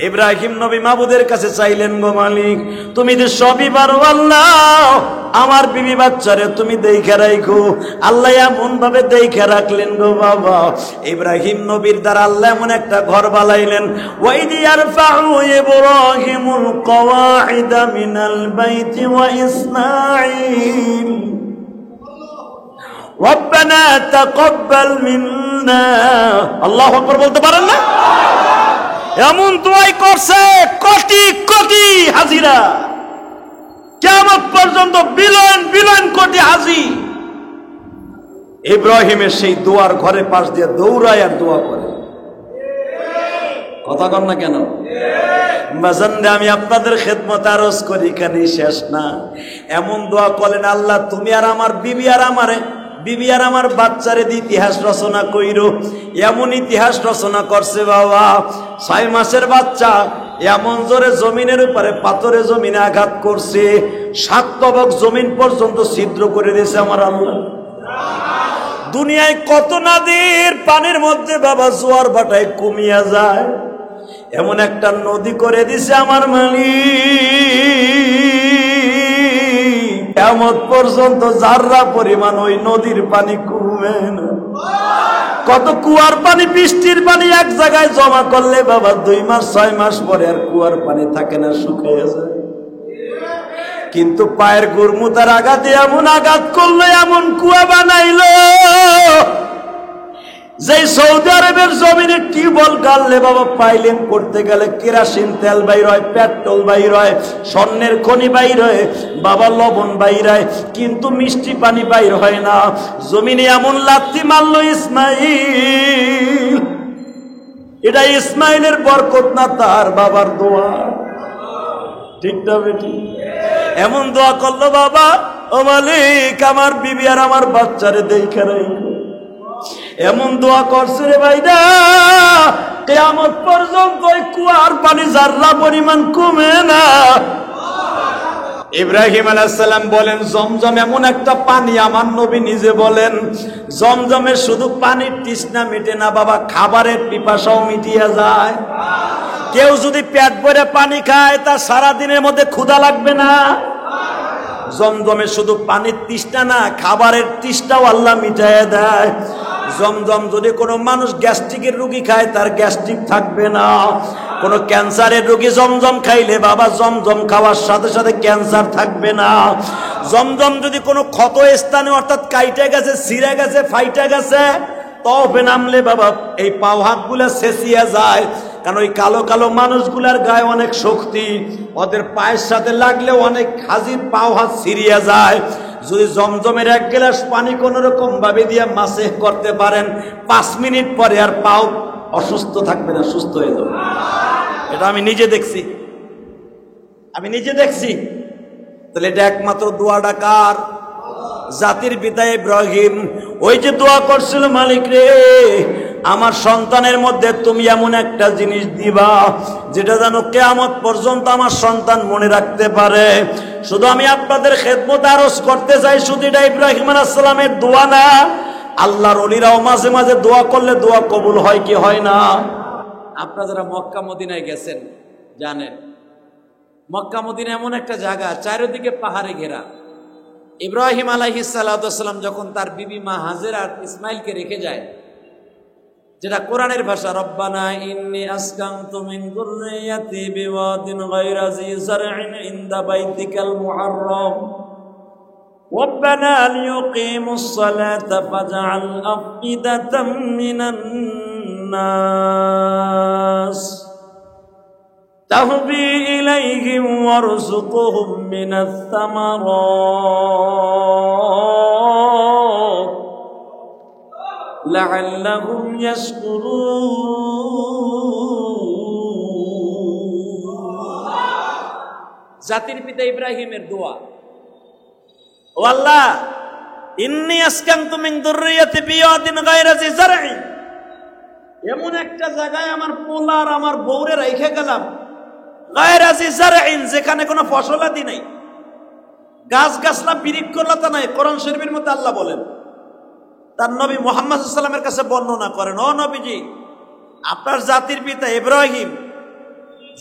ইব্রাহিম নবী মাবুদের কাছে চাইলেন, গো মালিক তুমি যে সবই পারো আল্লাহ, আমার বিবি বাচ্চারে তুমি দেখে রাখো। আল্লাহ এমন ভাবে দেখে রাখলেন গো বাবা, ইব্রাহিম নবীর দ্বারা আল্লাহ এমন একটা ঘর বানাইলেন। ওয়াইদি ইয়ারফাউ ইব্রাহিমুল কওয়াইদা মিনাল বাইতি ওয়া ইসমাঈল রব্বানা তাকাব্বাল মিন্না। আল্লাহু আকবার বলতে পারেন না? এমন দোয়াই করছে কোটি কোটি হাজিরা, কিয়ামত পর্যন্ত বিলিয়ন বিলিয়ন কোটি হাজি ইব্রাহিমের সেই দোয়ার ঘরে পাশ দিয়ে দৌড়ায় আর দোয়া করে। কথা কন না কেন? বাজানরে আমি আপনাদের খেদমতে আরজ করি, এখানেই শেষ না। এমন দোয়া করেন, আল্লাহ তুমি আর আমার বিবি আর আমার বাচ্চারে ইতিহাস রচনা কইরো। এমন ইতিহাস রচনা করছে বাবা, 6 মাসের বাচ্চা এমন জোরে জমিনের উপরে পাথরে জমিনে আঘাত করছে, 7 তবক জমিন পর্যন্ত ছিদ্র করে দিয়েছে আমার আল্লাহ। দুনিয়ায় কত নদীর পানির মধ্যে বাবা জোয়ার ভাটায় কমিয়া যায়, এমন একটা নদী করে দিছে আমার মালিক। কিয়ামত পর্যন্ত যাররা পরিমাণ ওই নদীর পানি কমবে না। কত কুয়ার পানি, বৃষ্টির পানি এক জায়গায় জমা করলে বাবা 2 মাস 6 মাস পরে আর কুয়ার পানি থাকে না, শুকিয়ে যায়। কিন্তু পায়ের গুরমুতার আঘাতে এমন আঘাত করলো, এমন কুয়া বানাইলো, যে সৌদি আরবের জমিনে টিউবওয়েল গাড়লে বাবা পাইলিং করতে গেলে কেরাসিন তেল বাইর হয়, পেট্রোল বাইর হয়, স্বর্ণের খনি বাইর হয়, বাবা লবণ বাইর হয়, কিন্তু মিষ্টি পানি বাইর হয় না। জমিনে এমন লাথি মারলো ইসমাইল, এটা ইসমাইলের বরকত না, তার বাবার দোয়া। ঠিক না বেটি? এমন দোয়া করলো বাবা, ও মালিক আমার বিবি আর আমার বাচ্চারে দেখে রাখো। এমন দোয়া করছে রে ভাইরা, কিয়ামত পর্যন্ত ওই কুয়ার পানি যাররা পরিমাণ কমে না। ইব্রাহিম আলাইহিস সালাম বলেন, জমজম এমন একটা পানি, আমার নবী নিজে বলেন জমজমের শুধু পানির তৃষ্ণা মিটে না বাবা, খাবারের পিপাসাও মিটিয়ে যায়। কেউ যদি পেট ভরে পানি খায় তার সারা দিনের মধ্যে ক্ষুধা লাগবে না। জমজমে শুধু পানির তৃষ্ণা না, খাবারের তৃষ্ণাও আল্লাহ মিটাইয়া দেয়। জমজম যদি কোনো মানুষ গ্যাস্ট্রিকের রোগী খায় তার গ্যাস্ট্রিক থাকবে না। কোনো ক্যান্সারের রোগী জমজম খাইলে বাবা জমজম খাওয়ার সাথে সাথে ক্যান্সার থাকবে না। জমজম যদি কোনো ক্ষত স্থানে অর্থাৎ কাইটে গেছে, ছিঁড়ে গেছে, ফাইটে গেছে, তবে নামলে বাবা এই পাও হাতগুলা ছেঁচিয়া যায়। কারণ ওই কালো কালো মানুষগুলার গায়ে অনেক শক্তি, ওদের পায়ের সাথে লাগলে অনেক হাজির পাও হাত ছিঁড়িয়া যায়। যদি জমজমের 1 গ্লাস পানি কোন রকম ভাবে দিয়ে মাসে করতে পারেন, 5 মিনিট পরে আর পাও অসুস্থ থাকবে না, সুস্থ হয়ে যাবে। এটা আমি নিজে দেখছি। তাহলে এটা একমাত্র দোয়াটা কার? জাতির পিতা ইব্রাহিম। ওই যে দোয়া করছিল, মালিক রে আমার সন্তানের মধ্যে তুমি এমন একটা জিনিস দিবা যেটা যেন কিয়ামত পর্যন্ত আমার সন্তান মনে রাখতে পারে। শুধু আমি আপনাদের খেদমত আরজ করতে চাই, শুধু এটা ইব্রাহিম আলাইহিস সালামের দোয়া না, আল্লাহর ওলিরাও মাঝে মাঝে দোয়া করলে দোয়া কবুল হয় কি হয় না? আপনারা যারা মক্কা মদিনায় গেছেন জানেন, মক্কা মদিনা এমন একটা জায়গা চারিদিকে পাহাড়ে ঘেরা। ইব্রাহিম আলাইহিস সালাম যখন তার বিবি মা হাজেরা আর ইসমাইলকে রেখে যায়, যেটা কোরআনের ভাষা, রব্বানা ইন্নী আসকানতু মিন যুররিয়াতি বিওয়াদিন গায়রা যী যারইন ইনদা বাইতিকাল মুহাররাম রব্বানা লিয়ুকিমুস সালাতা ফাজআল আফইদাতাম মিনান নাস তাহবি ইলাইহিম ওয়ারযুকহুম মিনাস সামারাত লাআল্লাহুম ইয়াশকুরুন। জাতির পিতা ইব্রাহিমের দোয়া, ও আল্লাহ ইন্নী আসকানতু মিন যুররিয়াতি বিওয়াদিন গায়রা যী যারইন, এমন একটা জায়গায় আমার পোলার আমার বউরে রেখে গেলাম, গায়রা যী যারইন, যেখানে কোনো ফসলাদি নাই, গাছ গাছলা বৃক্ষলতা নাই। কোরআন শরীফের মধ্যে আল্লাহ বলেন, তার নবী মুহাম্মদ সাল্লাল্লাহু আলাইহি ওয়াসাল্লামের কাছে বর্ণনা করেন, ও নবীজি আপনার জাতির পিতা ইব্রাহিম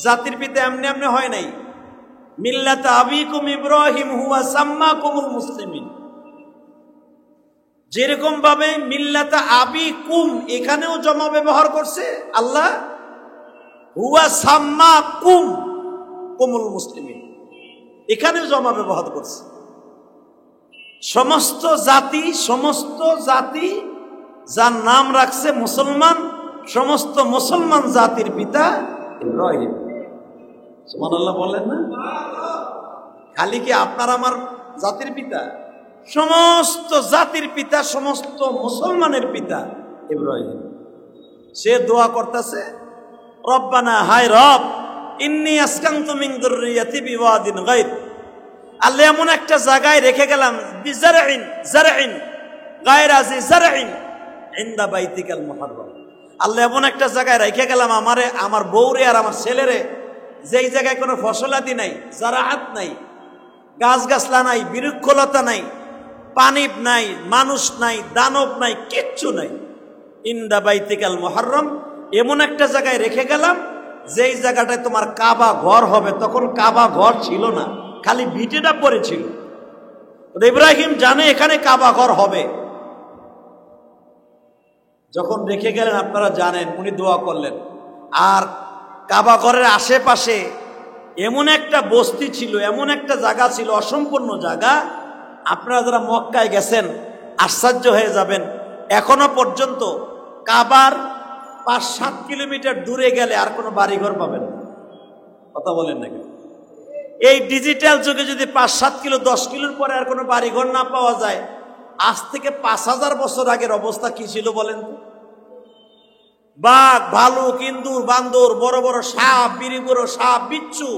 জাতির পিতা এমনি এমনি হয় নাই। মিল্লাতা আবিকুম ইব্রাহিম হুয়া সাম্মাকুমুল মুসলিমিন, যেরকম ভাবে মিল্লাতা আবিকুম এখানেও জমা ব্যবহার করছে আল্লাহ, হুয়া সাম্মাকুম কুমুল মুসলিমিন এখানেও জমা ব্যবহার করছে। সমস্ত জাতি যার নাম রাখছে মুসলমান, সমস্ত মুসলমান জাতির পিতা ইব্রাহিম। সুবহানাল্লাহ বলেন না? খালি কি আপনার আমার জাতির পিতা? সমস্ত জাতির পিতা, সমস্ত মুসলমানের পিতা ইব্রাহিম। সে দোয়া করতেছে, রব্বানা, হায় রব, ইন্নী আসকানতু মিন যুররিয়াতি বিওয়াদিন গায়র, আল্লাহ এমন একটা জায়গায় রেখে গেলাম, জারইন গায়রা জি জারইন ইনদা বাইতিকাল মুহাররম, আল্লাহ এমন একটা জায়গায় রেখে গেলাম আমার বউরে আর আমার ছেলেরে, যেই জায়গায় কোনো ফসলাদি নাই, জারাআত নাই, গাছগাছলা নাই, বৃক্ষলতা নাই, পানি নাই, মানুষ নাই, দানব নাই, কিচ্ছু নাই। ইনদা বাইতিকাল মুহাররম, এমন একটা জায়গায় রেখে গেলাম যেই জায়গাটায় তোমার কাবা ঘর হবে। তখন কাবা ঘর ছিল না, খালি ভিটেটা পড়েছিল। ইব্রাহিম জানে এখানে কাবা ঘর হবে। যখন রেখে গেলেন আপনারা জানেন, উনি দোয়া করলেন। আর কাবা ঘরের আশেপাশে এমন একটা বস্তি ছিল, এমন একটা জায়গা ছিল, অসম্পূর্ণ জায়গা। আপনারা যারা মক্কায় গেছেন আশ্চর্য হয়ে যাবেন, এখনো পর্যন্ত কাবার 5-7 কিলোমিটার দূরে গেলে আর কোনো বাড়িঘর পাবেন না। কথা বলেন নাকি? এই ডিজিটাল যুগে যদি 5-7 কিলো 10 কিলোর পরে আর কোনো বাড়িঘর না পাওয়া যায়, আজ থেকে 5000 বছর আগের অবস্থা কি ছিল বলেন তো? বাঘ, ভালুক, ইন্দুর, বান্দর, বড় বড় সাপ, বিরিগুড়ো সাপ, বিচ্ছু,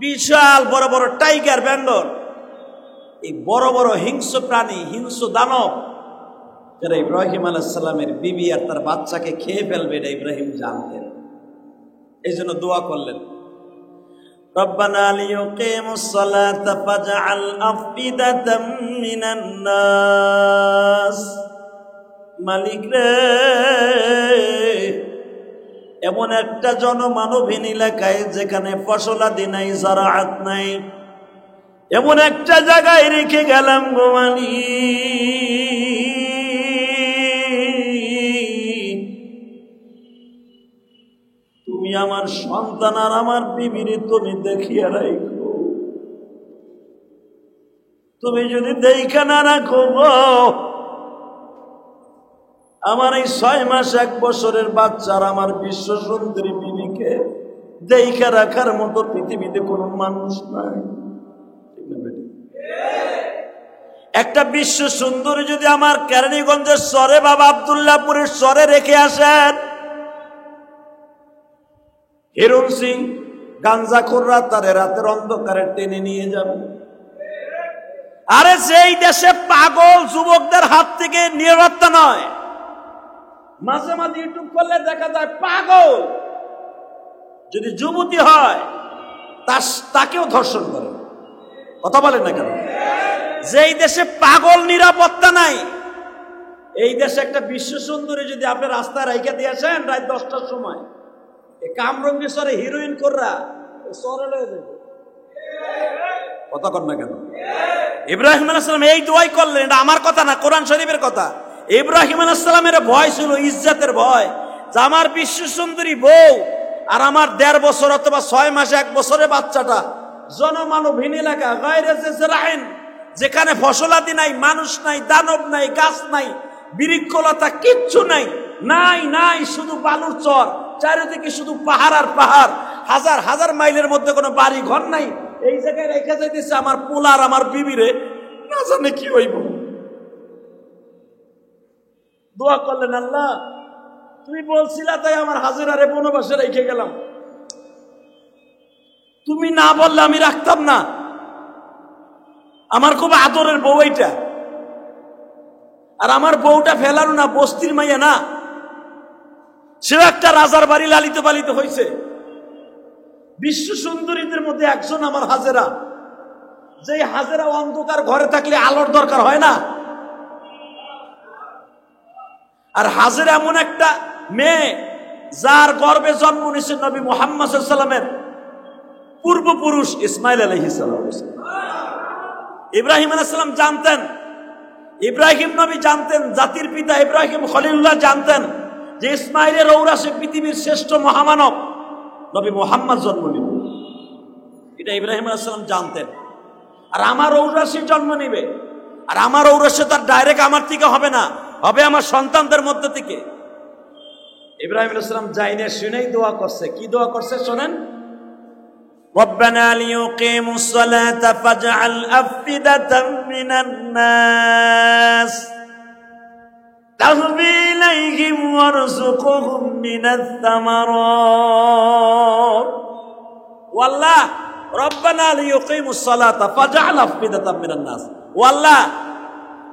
বিশাল বড় বড় টাইগার, ব্যান্ডর, এই বড় বড় হিংস্র প্রাণী, হিংস্র দানব, যারা ইব্রাহিম আলাইহিস সালামের বিবি আর তার বাচ্চাকে খেয়ে ফেলবে, এটা ইব্রাহিম জানতেন। এই জন্য দোয়া করলেন, রব্বানা লিয়ুকিমুস সালাতা ফাজআল আফইদাতাম মিনান নাস, মালিক রে, এমন একটা জনমানবহীন এলাকায় যেখানে ফসলাদি নাই, জারাআত নাই, এমন একটা জায়গায় রেখে গেলাম গো মালিক, তুমি আমার সন্তান আর আমার বিবিরে তুমি দেখিয়া রাখো। তুমি যদি দেখা না রাখো, আমার এই 6 মাস 1 বছরের বাচ্চার আমার বিশ্ব সুন্দরী বিবিকে দেখা রাখার মতো পৃথিবীতে কোনো মানুষ নাই। একটা বিশ্ব সুন্দরী যদি আমার কেরানীগঞ্জের চরে, বাবা আব্দুল্লাহপুরের চরে রেখে আসেন, হিরণ সিং গাঞ্জাখোররা তারে রাতের অন্ধকারে টেনে নিয়ে যাবে। আরে যেই দেশে পাগল যুবকদের হাত থেকে নিরাপত্তা নয়, মাঝে মাঝে ইউটিউব করলে দেখা যায় পাগল যদি যুবতী হয় তাকেও ধর্ষণ করে। কথা বলেন না কেন? যেই দেশে পাগল নিরাপত্তা নাই, এই দেশে একটা বিশ্ব সুন্দরী যদি আপনি রাস্তায় রাইখা দিয়ে আসেন রাত 10টার সময়, কামরঙ্গি সরে হিরোইন কররা সরে লয়ে যাবে। কথা কর না কেন? ইব্রাহিম আলাইহিস সালাম এই দোয়াই করলেন, এটা আমার কথা না, কোরআন শরীফের কথা। ইব্রাহিম আলাইহিস সালামের ভয় ছিল ইজ্জতের ভয়, যে আমার বিশ্ব সুন্দরী বউ আর আমার 1.5 বছর অথবা 6 মাসে 1 বছরের বাচ্চাটা জনমানবহীন এলাকা, গায়রে জারইন, যেখানে ফসলাদি নাই, মানুষ নাই, দানব নাই, গাছ নাই, বৃক্ষলতা কিচ্ছু নাই, নাই শুধু বালুর চর, চারিদিকে শুধু পাহাড় আর পাহাড়, হাজার হাজার মাইলের মধ্যে কোনো বাড়ি ঘর নাই, এই জায়গায় রেখে যাইতেছে আমার পোলা আর আমার বিবিরে, না জানে কি হইব। দোয়া করলেন, আল্লাহ তুমি বলছিলা তাই আমার হাজেরারে বনবাসে রেখে গেলাম, তুমি না বললে আমি রাখতাম না। আমার খুব আদরের বউ এইটা, আর আমার বউটা ফেলানো না, বস্তির মাইয়া না, সেও একটা রাজার বাড়ি লালিত পালিত হয়েছে। বিশ্ব সুন্দরীদের মধ্যে একজন আমার হাজেরা, যে হাজেরা অন্ধকার ঘরে থাকলে আলোর দরকার হয় না। আর হাজেরা এমন একটা মেয়ে যার গর্ভে জন্ম নিয়েছে নবী মুহাম্মদ সাল্লাল্লাহু আলাইহি ওয়াসাল্লামের পূর্বপুরুষ ইসমাইল আলাইহিস সালাম। ইব্রাহিম আলাইহিস সালাম জানতেন, ইব্রাহিম নবী জানতেন, জাতির পিতা ইব্রাহিম খলিলুল্লাহ জানতেন যে ইসমাইলের ঔরাসে পৃথিবীর শ্রেষ্ঠ মহামানব নবী মুহাম্মদ জন্ম নেবে। এটা ইব্রাহিম আলাইহিস সালাম জানতেন। আর আমার ঔরাসে জন্ম নেবে, আর আমার ঔরাসে তার ডাইরেক্ট আমার থেকে হবে না, হবে আমার সন্তানদের মধ্যে থেকে। ইব্রাহিম আলাইহিস সালাম যাইনে শুনেই দোয়া করছে। কি দোয়া করছে শোনেন, ربنا ليقيموا الصلاة فاجعل أفئدة من الناس تهوي إليهم وارزقهم من الثمرات والله ربنا ليقيموا الصلاة فاجعل أفئدة من الناس والله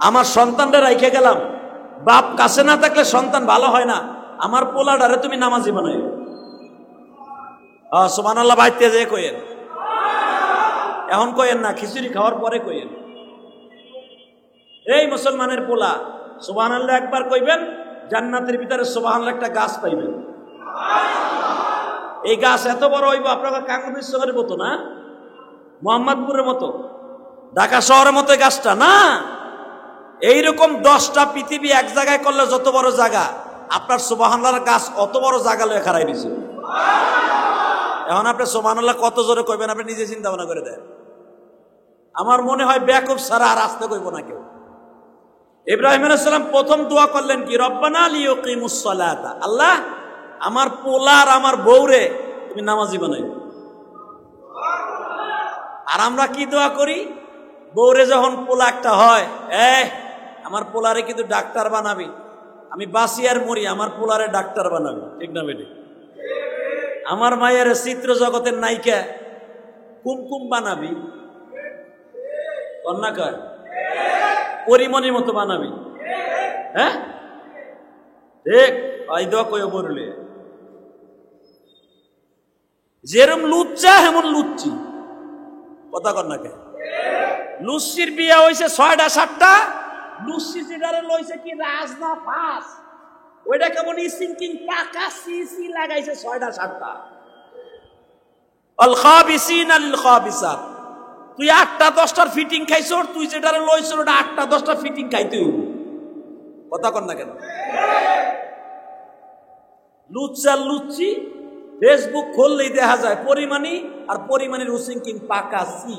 আমার সন্তানদের রাইখে গেলাম, বাপ কাছে না থাকলে সন্তান ভালো হয় না, আমার পোলাডারে তুমি নামাজি বানাইও। সুবহানাল্লাহ বাইতে যে কইেন, এখন কইেন না, খিচুড়ি খাওয়ার পরে কইেন। এই মুসলমানের পোলা সুবহানাল্লাহ একবার কইবেন, জান্নাতের ভিতরে সুবহানাল্লাহ একটা গাছ পাইবেন। এই গাছ এত বড় হইব আপনার কাঙ্গুর শহরের মতো না, মোহাম্মদপুরের মতো, ঢাকা শহরের মতো গাছটা না। এইরকম 10টা পৃথিবী এক জায়গায় করলে যত বড় জায়গা, আপনার সুবহানাল্লাহর গাছ অত বড় জায়গা লয়ে খাড়াই দিছে। এখন আপনি সুবহানাল্লাহ কত জোরে কইবেন আপনি নিজে চিন্তা ভাবনা করে দেন। আমার মনে হয় বেকুব ছাড়া আর আসতে কইব না কেউ। ইব্রাহিম আলাইহিস সালাম প্রথম দোয়া করলেন কি, রব্বানা লিয়ুকিমুস সালাতা, আল্লাহ আমার পোলার আমার বউরে তুমি নামাজি বানাই। আর আমরা কি দোয়া করি, বউরে যখন পোলা একটা হয়, আমার পোলারে কিন্তু ডাক্তার বানাবি, আমি বাঁচি আর মরি, আমার পোলারে ডাক্তার বানাবি, ঠিক না বেটি? আমার মায়ের চিত্র জগতের নায়িকা কুমকুম বানাবি, কন্যা কয় পরিমণির মতো বানাবি। হ্যাঁ দেখ আই দোয়া কই বললে, যেরম লুচ্চা হেমন লুচ্চি, কথা কন্যা কে? লুচ্চির বিয়া হয়েছে 6টা 7টা, লুচ্চি যেটারে লইছে কি রাজনা ফাঁস, ওইটা কেমন সিঙ্কিং পাকা সিসি লাগাইছে 6টা 7টা। আল খাবিসিনা লিল খাবিসাত, তুই 8টা 10টার ফিটিং খাইছো, তুই যেটারে লইছো ওটা 8টা 10টা ফিটিং খাইতে হইব। কথা কন না কেন? লুচ্চা লুচ্চি ফেসবুক খুললেই দেখা যায় পরিমাণি, আর পরিমাণের সিঙ্কিং পাকা সি।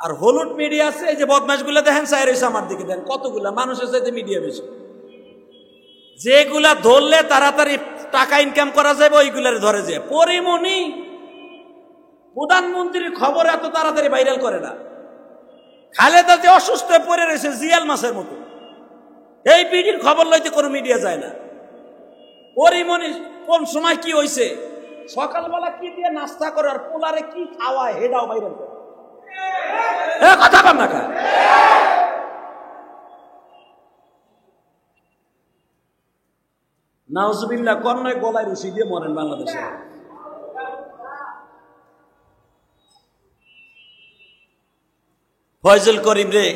আর হলুদ মিডিয়া আছে, এই যে বদমাশগুলা দেখেন চাই রয়েছে আমার দিকে, দেন কতগুলা মানুষের চাইতে মিডিয়া বেশি। যেগুলা ধরলে তাড়াতাড়ি টাকা ইনকাম করা যাবে ওইগুলার ধরে যায়। পরিমণি প্রধানমন্ত্রীর খবর এত তাড়াতাড়ি ভাইরাল করে না। খালেদা যে অসুস্থ হয়ে পড়ে রয়েছে জিয়াল মাছের মতো, এই পিডির খবর লইতে কোনো মিডিয়া যায় না। পরিমণি কোন সময় কি হয়েছে, সকালবেলা কি দিয়ে নাস্তা করে আর পোলারে কি খাওয়ায় হেডাও ভাইরাল করে। কথা কম না কা, নাউজুবিল্লাহ কন্যায় গলায় রশি দিয়ে মরেন বাংলাদেশে। ফয়জুল করিম রে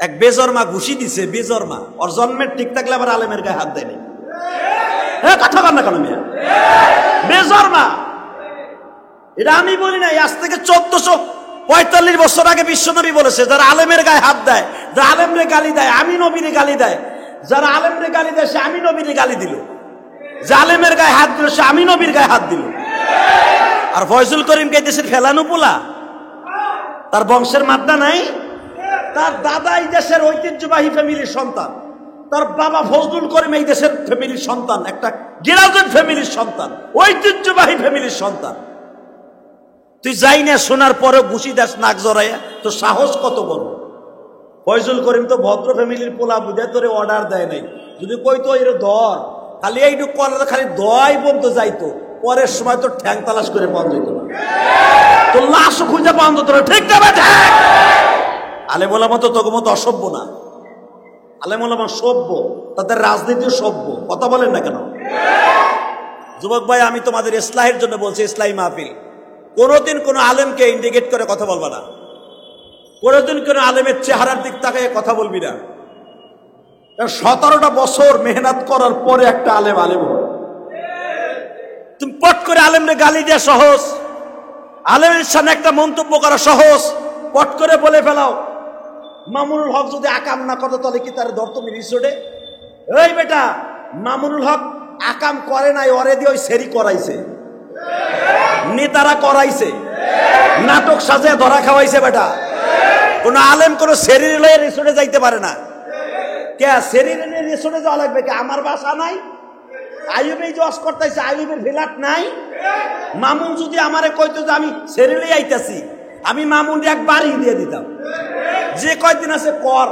এক বেজরমা ঘুষি দিছে, বেজরমা, ওর জন্মের ঠিক থাকলে আবার আলেমের গায়ে হাত দেয়নি। কথা কন না কেন মিয়া, বেজরমা। এটা আমি বলি নাই, আজ থেকে 1445 বছর আগে বিশ্বনবী বলেছে, যারা আলেমের গায়ে হাত দেয়, যারা আলেমরে গালি দেয়, আমি নবীরে গালি দেয়, যারা আলেমরে গালি দেয় সে আমি নবীরে গালি দিল, যে আলেমের গায়ে হাত দিল সে আমি নবীর গায়ে হাত দিল। আর ফয়জুল করিমকে দেশের ফেলানো পোলা, তার বংশের মাদ্দা নাই, তার দাদা এই দেশের ঐতিহ্যবাহী ফ্যামিলির সন্তান, তার বাবা ফজলুল করিম এই দেশের ফ্যামিলির সন্তান, একটা গ্রাজুয়েট ফ্যামিলির সন্তান, ঐতিহ্যবাহী ফ্যামিলির সন্তান। তুই যাই না শোনার পরে ঘুষি দাস নাক জড়াইয়া, তো সাহস কত বড়। ফয়জুল করিম তো ভদ্র ফ্যামিলির পোলা, বুঝে তোরে অর্ডার দেয় নাই, যদি কইতো এর ধর খালি এইটুক করলে খালি দয় বলতে যাইতো, পরের সময় তো ঠ্যাং তালাশ করে পাওয়া যেত না, তো লাশ খুঁজে পাওয়া যেত না, ঠিক না? আলেম ওলামা তো তোর মতো অসভ্য না, আলেম ওলামা সভ্য, তাদের রাজনীতিও সভ্য। কথা বলেন না কেন? যুবক ভাই, আমি তোমাদের ইসলাহের জন্য বলছি, ইসলাহী মাহফিল, কোনোদিন কোনো আলেমকে ইন্ডিকেট করে কথা বলবা না, কোনোদিন কোনো আলেমের চেহারার দিক তাকায় কথা বলবি না। 17টা বছর মেহনত করার পরে একটা আলেম আলেম হয়। তুমি পট করে আলেমরে গালি দেওয়া সহজ, আলেমের সামনে একটা মন্তব্য করা সহজ, পট করে বলে ফেলাও। মামুনুল হক যদি আকাম না করতো তাহলে কি তার ধরতো রিসোর্টে? এই বেটা, মামুনুল হক আকাম করে নাই, ওরে দিয়ে ওই সেরি করাইছে, নেতারা করাইছে, নাটক সাজায় ধরা খাওয়াইছে। বেটা, কোন আলেম কোন সেরির লয়ে রিসোর্টে যাইতে পারে না। কে সেরির নিয়ে রিসোর্টে যাওয়া লাগবে? কে আমার বাসা নাই? আইয়ুবে জজ করতেছে, আইয়ুবের ভিলাট নাই? মামুন যদি আমারে কইতো যে আমি সেরিলে আইতাছি, আমি মামুন এক বাড়ি দিয়ে দিতাম, যে কয়দিন আছে কর।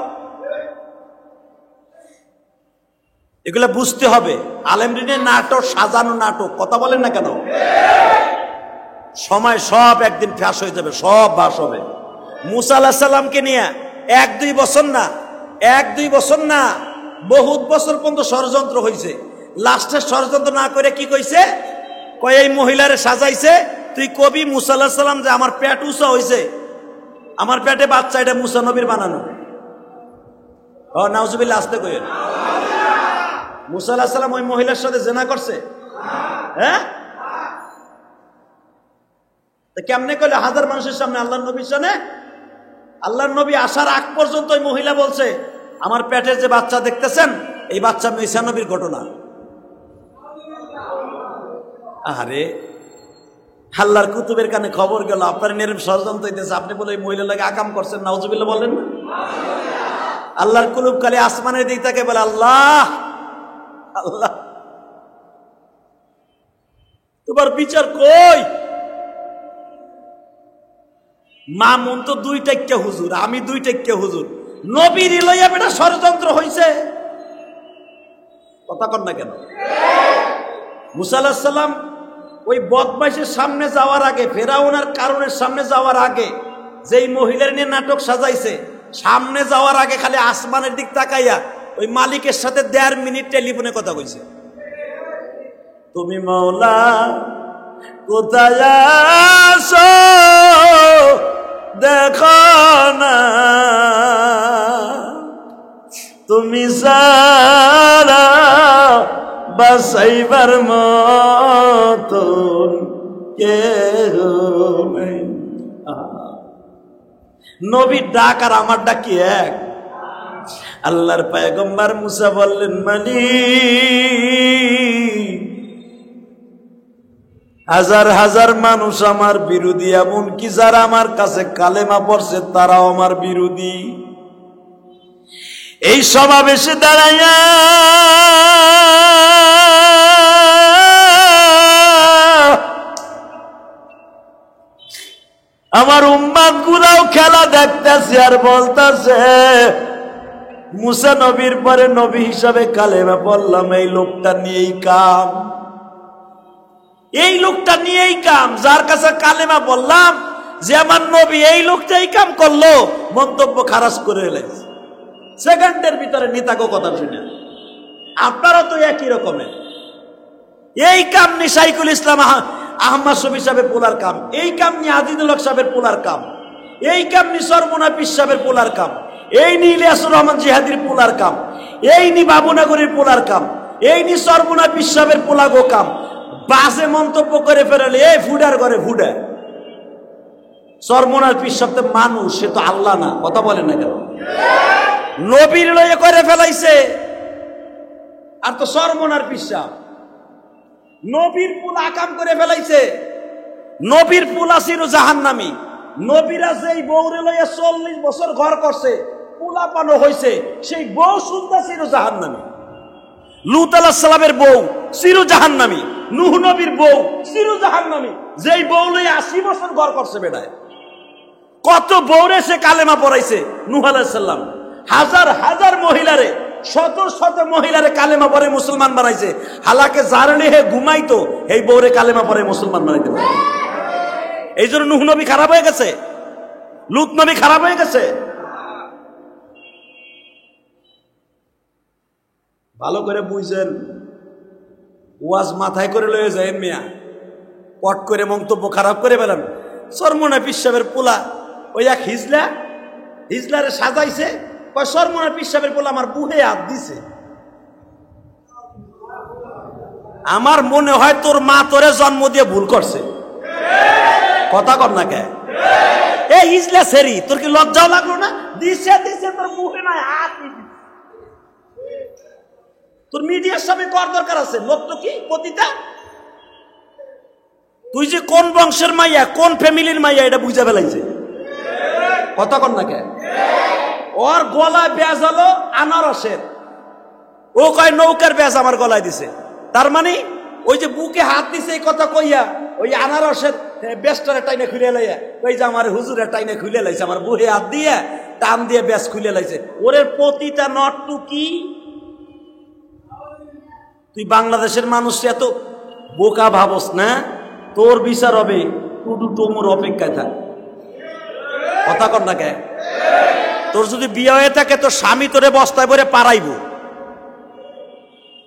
এগুলা বুঝতে হবে। আলেম ঋণের নাটক সাজানো নাটক, কথা বলেন না কেন? সময় সব একদিন ফাঁস হয়ে যাবে, সব বাস হবে। মুসা আলাইহিস সালামকে নিয়ে 1-2 বছর না, 1-2 বছর না, বহুত বছর পর্যন্ত ষড়যন্ত্র হয়েছে। লাস্টে ষড়যন্ত্র না করে কি কইছে? কয় এই মহিলারে সাজাইছে, তুই কবি মুসা আলাইহিস সালাম যে আমার পেট উঁচা হয়েছে, আমার পেটে বাচ্চা, এটা মুসা নবীর বানানো। ও নাউজুবিল্লাহ, আসতে কইেন। মুসা আলাইহিস সালাম ওই মহিলার সাথে জেনা করছে? হ্যাঁ, কেমনে কইলে? হাজার মানুষের সামনে, আল্লাহর নবীর সামনে। আল্লাহর নবী আসার আগ পর্যন্ত ওই মহিলা বলছে, আমার পেটের যে বাচ্চা দেখতেছেন, এই বাচ্চা ঈসা নবীর ঘটনা। আরে আল্লাহর কুতুবের কানে খবর গেল আপনার নিয়ে ষড়যন্ত্র হইতেছে, আপনি বলে ওই মহিলা লাগে আকাম করছেন, নাউজুবিল্লাহ বলেন না? আল্লাহর কুলুব কালে আসমানের দিক থেকে বলে, আল্লাহ আল্লাহ তোমার বিচার কই? মামুন তো 2 টাক্কা হুজুর, আমি 2 টাক্কা হুজুর, নবীর লইয়া বেটা ষড়যন্ত্র হইছে। কথা কন না কেন? মুসা আলাইহিস সালাম ওই বদমাইশের সামনে যাওয়ার আগে, ফেরাউনের কারণের সামনে যাওয়ার আগে, যেই মহিলার নিয়ে নাটক সাজাইছে, সামনে যাওয়ার আগে খালি আসমানের দিক তাকাইয়া ওই মালিকের সাথে 1.5 মিনিট টেলিফোনে কথা কইছে। তুমি মাওলা কোথায় আছো দেখো না, তুমি সারা বাসাইবার মতন কেহ নেই। নবীর ডাক আর আমার ডাক কি এক? আল্লাহর পয়গম্বর মুসা বললেন, মালিক, হাজার হাজার মানুষ আমার বিরোধী, এমনকি যারা আমার কাছে কালেমা পড়ছে তারাও আমার বিরোধী। এই সমাবেশে দাঁড়াইয়া আমার উম্মাত গুলাও খেলা দেখতেছে আর বলতেছে, মুসা নবীর পরে নবী হিসাবে কালেমা পড়লাম, এই লোকটা নিয়েই কাম, এই লোকটা নিয়েই কাম। যার কাছে কালেমা বললাম যে আমার নবী, এই লোকটা এই কাম করলো, মন্তব্য খারাজ করে এলেন সেকেন্ডের ভিতরে নেতাকে কথা শুনে। আপনারা তো একই রকমের। এই কাম নি শাইখুল ইসলাম আহমদ শফি সাহেবের পোলার কাম, এই কাম নি আজিজুল হক সাহেবের পোলার কাম, এই কাম নি সরমুনা পীর সাহেবের পোলার কাম, এই নি ইলিয়াসুর রহমান জিহাদির পোলার কাম, এই নি বাবুনগরের পোলার কাম, এই নি সরমুনা পীর সাহেবের পোলাগো কাম। বাসে মন্তব্য করে ফেরালে, এই ফুডার করে ফুডা। সরমুনার পীর সাহেব তো মানুষ, সে তো আল্লাহ না। কথা বলেন না কেন? নবীর লয়ে করে ফেলাইছে। আর তো সরমুনার পীর সাহেব নবীর পুল আকাম করে ফেলাইছে। নবীর পুল আসির জাহান্নামী। নবীরা যেই বউরে লইয়া 40 বছর ঘর করছে, পুলা পানো হয়েছে, সেই বউ শুনতা ছিল জাহান্নামী। লূত আলাইহিস সালামের বউ চিরু জাহান্নামী, নূহ নবীর বউ চিরু জাহান্নামী। যেই বউ লইয়া 80 বছর ঘর করছে বেটায়। কত বউরে সে কালেমা পড়াইছে নূহ আলাইহিস সালাম। হাজার হাজার মহিলারে, শত শত মহিলারে কালেমা পড়ে মুসলমান বানাইছে। হালাকে জারলে হে ঘুমাইতো, এই বউরে কালেমা পড়ে মুসলমান বানাইতে পারে। এই জন্য নূহ নবী খারাপ হয়ে গেছে, লূত নবী খারাপ হয়ে গেছে। ভালো করে বুঝছেন, ওয়াজ মাথায় করে লয়ে যায় মিয়া, পট করে মন্তব্য খারাপ করে বেড়ান। সরমুনা পীর সাহেবের পোলা ওই এক হিজলারে সাজাইছে, সরমনের পীর সাহেবের বলে আমার বুহে হাত দিছে। আমার মনে হয় তোর মা তোরে জন্ম দিয়ে ভুল করছে। কথা কর না কে? এই ইজলা সেরি, তোর কি লজ্জাও লাগলো না? দিছে দিছে, তোর মুখে নয় হাত। তোর মিডিয়ার সামনে কর দরকার আছে। লোক তো কি পতিতা? তুই যে কোন বংশের মাইয়া, কোন ফ্যামিলির মাইয়া, এটা বুঝা ফেলাইছে। কথা কর না কে? ওর গলায় ব্যাজ হলো আনারসের, ও কয় নৌকার ব্যাজ আমার গলায় দিছে। তার মানে ওই যে বুকে হাত দিছে এই কথা কইয়া ওই আনারসের বেস্টারে টাইনে খুলে লাইয়া ওই যে আমার হুজুরের টাইনে খুলে লাইছে, আমার বুহে হাত দিয়ে টান দিয়ে ব্যাস খুলে লাইছে। ওরে পতিতা নটটু কি? তুই বাংলাদেশের মানুষ এত বোকা ভাবস না? তোর বিচার হবে, টুডু টুমুর অপেক্ষায় থাক। কথা কর না কে? তোর যদি বিয়ে হয়ে থাকে তোর স্বামী তোরে বস্তায় ভরে পারাইব,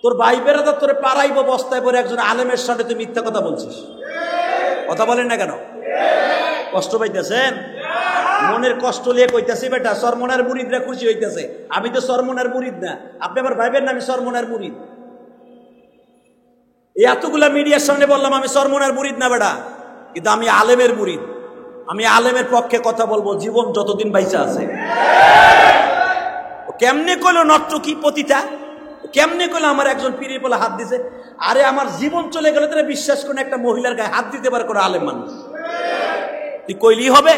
তোর ভাই বেড়া তোরে পারাইব বস্তায় ভরে। একজন আলেমের সাথে তুই মিথ্যা কথা বলছিস। কথা বলেন না কেন? কষ্ট পাইতেছেন? মনের কষ্ট নিয়ে কইতাছি বেটা, সরমনের মুরিদরা খুশি হইতেছে। আমি তো সরমনের মুরিদ না, আপনি আবার ভাইবেন না আমি সরমনের মুরিদ। এই এতগুলা মিডিয়ার সামনে বললাম আমি সরমনের মুরিদ না বেটা, কিন্তু আমি আলেমের মুরিদ। আমি আলেমের পক্ষে কথা বলবো জীবন যতদিন বাইচা আছে। কেমনে কইলো নট্ট কি পতিতা? কেমনে কইলো আমার একজন পীরের বলে হাত দিছে? আরে আমার জীবন চলে গেলে তারা বিশ্বাস করে একটা মহিলার গায়ে হাত দিতে পারে কোনো আলেম মানুষ? তুই কইলি হবে?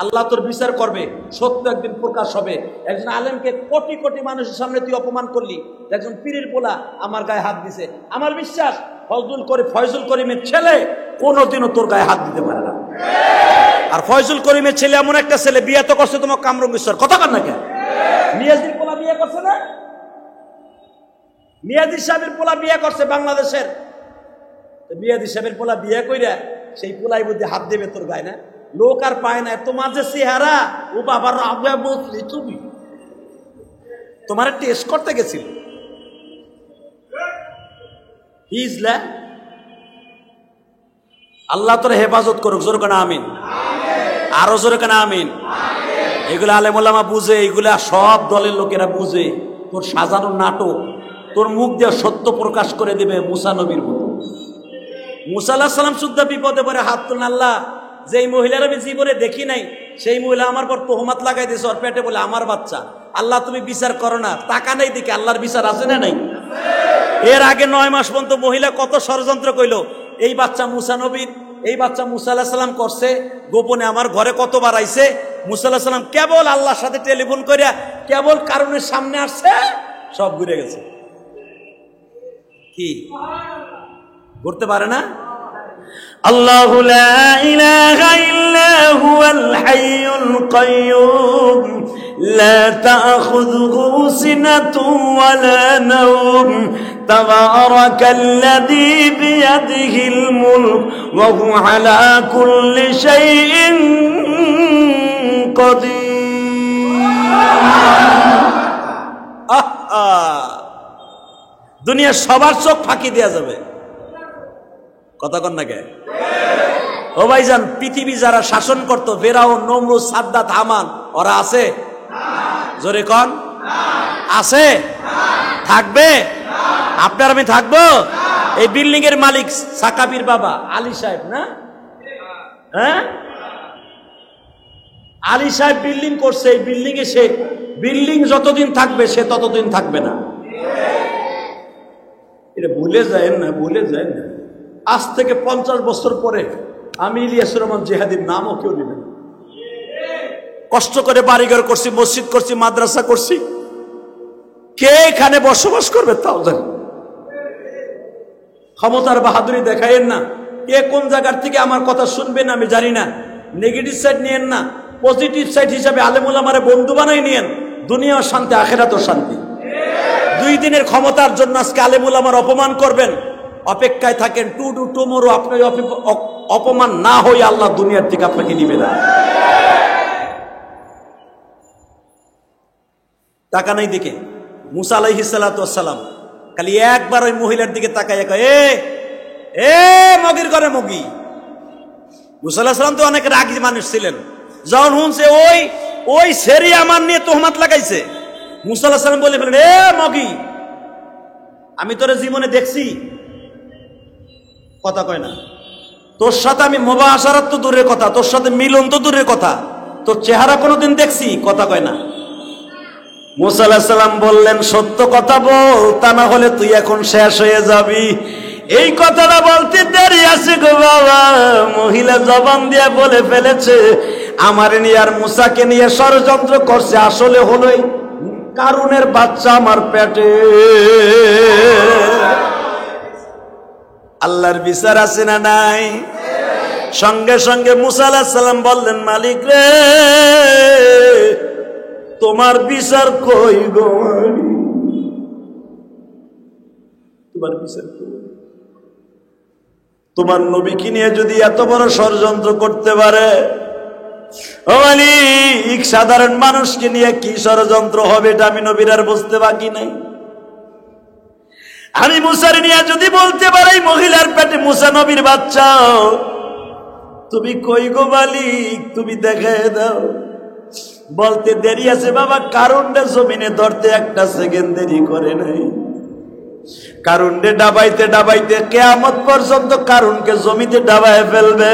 আল্লাহ তোর বিচার করবে, সত্য একদিন প্রকাশ হবে। একজন আলেমকে কোটি কোটি মানুষের সামনে তুই অপমান করলি, একজন পীরের পোলা আমার গায়ে হাত দিছে। আমার বিশ্বাস ফয়জুল করিমের ছেলে কোনোদিনও তোর গায়ে হাত দিতে পারে না। আর ফয়জুল করিমের ছেলে এমন একটা ছেলে, বিয়ে তো করছে তোমার কামরঙ্গেশ্বর। কথা কর না কেন? মিয়াজির পোলা বিয়ে করছে না? মিয়াজি সাহেবের পোলা বিয়ে করছে বাংলাদেশের। মিয়াজি সাহেবের পোলা বিয়ে কইরা সেই পোলাই বুদ্ধি হাত দেবে তোর গায়ে না? লোক আর পায় না। তোমার যে চেহারা, ও বাবার আবুয়া বসলি তুমি, তোমার টেস্ট করতে গেছিল। হিজলা আল্লাহ তোর হেফাজত করুক। জোর কেন আমিন? আরো জোর কেন আমিন? এগুলো আলেম ওলামা বুঝে, এগুলা সব দলের লোকেরা বুঝে। তোর সাজানো নাটক, তোর মুখ দিয়ে সত্য প্রকাশ করে দেবে মুসা নবীর মতো। মুসা আলাইহিস সালাম সুদ্ধা বিপদে পড়ে হাত তুলেন, আল্লাহ যেই মহিলার আমি জীবনে দেখি নাই সেই মহিলা আমার পর তোহমাত লাগাই দিয়েছে, ওর পেটে বলে আমার বাচ্চা। আল্লাহ তুমি বিচার করো না। টাকা নেই দেখে আল্লাহর বিচার আছে না নাই? এর আগে 9 মাস পর্যন্ত মহিলা কত ষড়যন্ত্র কইলো, এই বাচ্চা মুসা নবীর, এই বাচ্চা মুসা আলাইহিস সালাম করছে। গোপনে আমার ঘরে কতবার আইছে। মুসা আলাইহিস সালাম কেবল আল্লাহর সাথে টেলিফোন করিয়া কেবল কারণের সামনে আসছে, সব ঘুরে গেছে। কি করতে পারে না? আল্লাহু লা ইলাহা ইল্লা হুয়াল হাইয়ুল কাইয়্যুম লা তা'খুযুহু সিনাতুন ওয়া লা নাওম তাবারাকাল্লাযী বিয়াদিহিল মুলক ওয়া হুয়া আলা কুল্লি শাইইন কাদির। দুনিয়া সবার চোখ ফাঁকি দেয়া যাবে। কথা কন না কে? ও ভাইজান, পৃথিবী যারা শাসন করত, ফেরাউন, নমরুদ, সাদ্দাত, হামান, ওরা আছে? জোরে কন, আছে? থাকবে? আপনার আমি থাকবো? এই বিল্ডিং এর মালিক সাকাবির বাবা আলী সাহেব না? হ্যাঁ, আলী সাহেব বিল্ডিং করছে। এই বিল্ডিং এ সে বিল্ডিং যতদিন থাকবে সে ততদিন থাকবে না। এটা ভুলে যায় না, ভুলে যায় না। আজ থেকে 50 বছর পরে আমি ইলিয়াসুর রহমান জিহাদির নামও কেউ নেবে না। কষ্ট করে বাড়িঘর করছি, মসজিদ করছি, মাদ্রাসা করছি, কে এখানে বসবাস করবে তাও জানি। ক্ষমতার বাহাদুরি দেখাইয়েন না। কে কোন জায়গার থেকে আমার কথা শুনবেন আমি জানি না। নেগেটিভ সাইড নিয়েন না, পজিটিভ সাইড হিসাবে আলেম ওলামারে বন্ধু বানাই নিয়েন। দুনিয়াও শান্তি, আখিরাতেও শান্তি। 2 দিনের ক্ষমতার জন্য আজকে আলেম ওলামার অপমান করবেন, অপেক্ষায় থাকেন। টুডু টুমোরো আপনি অপমান না হয়ে আল্লাহ দুনিয়ার থেকে আপনাকে নিবে না। টাকা নাই দেখে মুসা আলাইহিস সালাতু ওয়াস সালাম খালি একবার ওই মহিলার দিকে তাকাইয়া কয়, এ মগির ঘরে মগি। মুসা আলাইহিস সালাম তো অনেক রাগী মানুষ ছিলেন। যখন শুনছে ওই সেরি আমার নিয়ে তোহমাত লাগাইছে। মুসা আলাইহিস সালাম বলে ফেলেন, এ মগি, আমি তোর জীবনে দেখছি, কথা কয় না। তোর সাথে আমি মুবাশারাত তো দূরের কথা, তোর সাথে মিলন তো দূরের কথা, তোর চেহারা কোনোদিন দেখছি, কথা কয় না। মুসা আলাইহিস সালাম বললেন, সত্য কথা বল, তা না হলে তুই এখন শেষ হয়ে যাবি। এই কথাটা বলতে দেরি আছে গো বাবা, মহিলা জবান দিয়ে বলে ফেলেছে আমার নিয়ে আর মুসাকে নিয়ে ষড়যন্ত্র করছে। আসলে হলো কারুনের বাচ্চা আমার পেটে। আল্লাহর বিচার আছে না নাই? সঙ্গে সঙ্গে মুসা আলাইহিস সালাম বললেন, মালিক রে, তোমার বিচার কই গো? তোমার বিচার কই? তোমার নবীকে নিয়ে যদি এত বড় ষড়যন্ত্র করতে পারে, ও মালিক, সাধারণ মানুষকে নিয়ে কি ষড়যন্ত্র হবে এটা আমি নবীর আর বুঝতে বাকি নাই। আমি মুসার নিয়ে যদি বলতে পারি মহিলার পেটে মুসা নবীর বাচ্চা, তুমি কই গো মালিক, তুমি দেখায় দাও। বলতে দেরি আছে বাবা, কারণটা জমিনে ধরতে একটা সেকেন্ড দেরি করে নাই। কারণে ডাবাইতে ডাবাইতে কিয়ামত পর্যন্ত কারণকে জমিতে ডাবায় ফেলবে।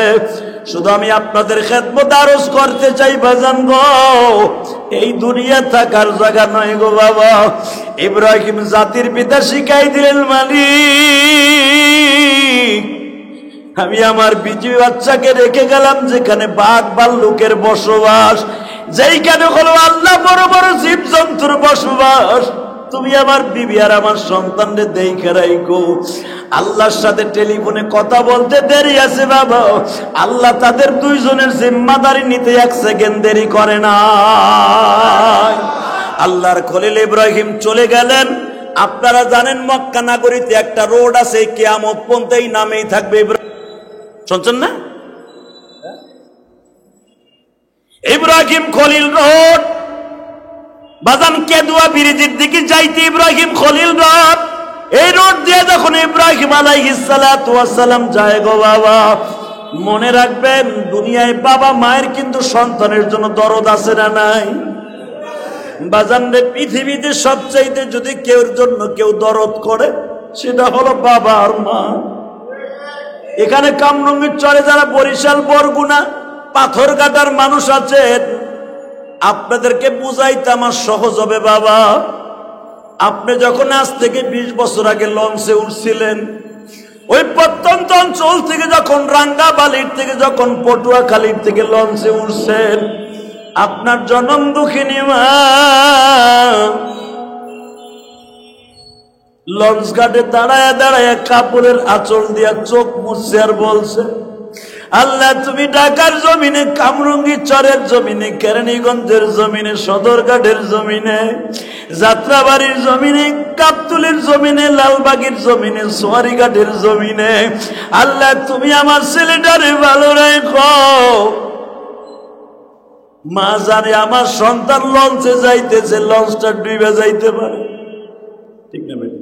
শুধু আমি আপনাদের খেদমত আরজ করতে চাই বাজান গো, এই দুনিয়া থাকার জায়গা নয় গো বাবা। ইব্রাহিম জাতির পিতা শিখাই দিলেন, মালিক, আমি আমার বিজী বাচ্চাকে রেখে গেলাম যেখানে বাঘ ভাল্লুকের বসবাস, যেইখানে হলো আল্লাহ বড় বড় জীব জন্তুর বসবাস। তুমি আমার বিবি আর আমার সন্তানদের দেখে রাখো। আল্লাহর সাথে টেলিফোনে কথা বলতে দেরি আছে বাবা, আল্লাহ তাদের দুইজনের জিম্মাদারি নিতে এক সেকেন্ড দেরি করে না। আল্লাহর খলিল ইব্রাহিম চলে গেলেন। আপনারা জানেন মক্কা নগরীতে একটা রোড আছে, কিয়ামত পর্যন্ত এই নামেই থাকবে। শুনছেন না? ইব্রাহিম খলিল রোড, বাজান কেদুয়া ব্রিজের দিকে যাইতে ইব্রাহিম খলিল রোড। এই রোড দিয়ে যখন ইব্রাহিম আলাইহিস সালাতু ওয়াস সালাম যায় গো বাবা, মনে রাখবেন দুনিয়ায় বাবা মায়ের কিন্তু সন্তানের জন্য দরদ আছে না নাই? বাজান রে, পৃথিবীতে সবচাইতে যদি কেউর জন্য কেউ দরদ করে সেটা হলো বাবা আর মা। এখানে কামরঙ্গীর চরে যারা বরিশাল বরগুনা পাথরঘাটার মানুষ আছেন, আপনাদেরকে বুঝাইতে আমার সহজ হবে বাবা। আপনি যখন আজ থেকে 20 বছর আগে লঞ্চে উঠছিলেন, ওই প্রত্যন্ত অঞ্চল থেকে যখন রাঙ্গাবালির থেকে যখন পটুয়াখালীর থেকে লঞ্চে উঠছেন, আপনার জনম দুঃখিনী মা লঞ্চ ঘাটে দাঁড়ায় দাঁড়ায় কাপড়ের আঁচল দিয়া চোখ মুছছে আর বলছে, আল্লাহ তুমি ঢাকার জমিনে, কামরঙ্গী চরের জমিনে, কেরানীগঞ্জের জমিনে, সদরঘাটের জমিনে, যাত্রাবাড়ির জমিনে, কাপ্তুলের জমিনে, লালবাগের জমিনে, সোয়ারিঘাটের জমিনে, আল্লাহ তুমি আমার ছেলেটারে ভালো রেখো। মা জানে আমার সন্তান লঞ্চে যাইতেছে, লঞ্চটা ডুবে যাইতে পারে, ঠিক না বেটা?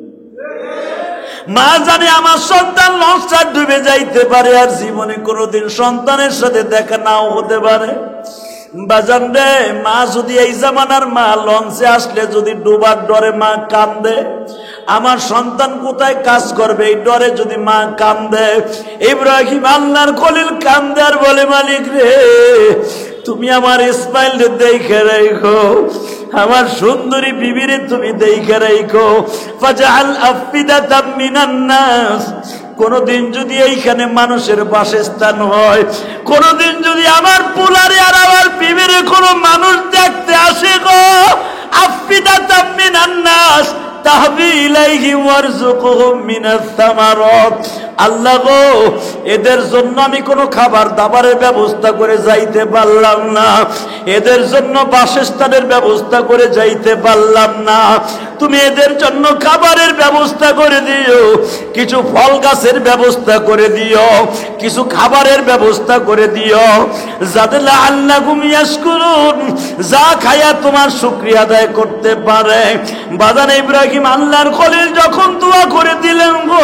মা জানে আমার সন্তান লঞ্চটা ডুবে যাইতে পারে, আর জীবনে কোনোদিন সন্তানের সাথে দেখা নাও হতে পারে। বাজান রে, মা যদি এই জামানার মা লঞ্চে আসলে যদি ডুবার ডরে মা কান্দে, আমার সন্তান কোথায় কাজ করবে এই ডরে যদি মা কান্দে। ইব্রাহিম আল্লাহর খলিল কান্দে আর বলে, মালিক রে, তুমি আমার ইসমাইল দেখে রাখো, আমার সুন্দরী বিবিরে তুমি দেখে রাখো। ফাজআল আফিদাতাম মিনান নাস, কোনদিন যদি এইখানে মানুষের বাসস্থান হয়, কোনদিন যদি আমার পুলারে আর আমার বিবিরে কোনো মানুষ দেখতে আসে গো, আফিদাতাম মিনান নাস তাহবি ইলাইহিম ওয়ারযুকহুম মিনাস সামারাত। আল্লাহ গো, এদের জন্য আমি কোনো খাবার দাবারের ব্যবস্থা করে যাইতে পারলাম না, এদের জন্য বাসস্থানের ব্যবস্থা করে যাইতে পারলাম না, তুমি এদের জন্য খাবারের ব্যবস্থা করে দিও, কিছু ফল গাছের ব্যবস্থা করে দিও, কিছু খাবারের ব্যবস্থা করে দিও, যাতে লাআল্লাহুম ইয়াশকুরুন, যা খায়া তোমার শুকরিয়া আদায় করতে পারে। বাদান ইব্রাহিম আল্লাহর খলিল যখন দোয়া করে দিলেন গো,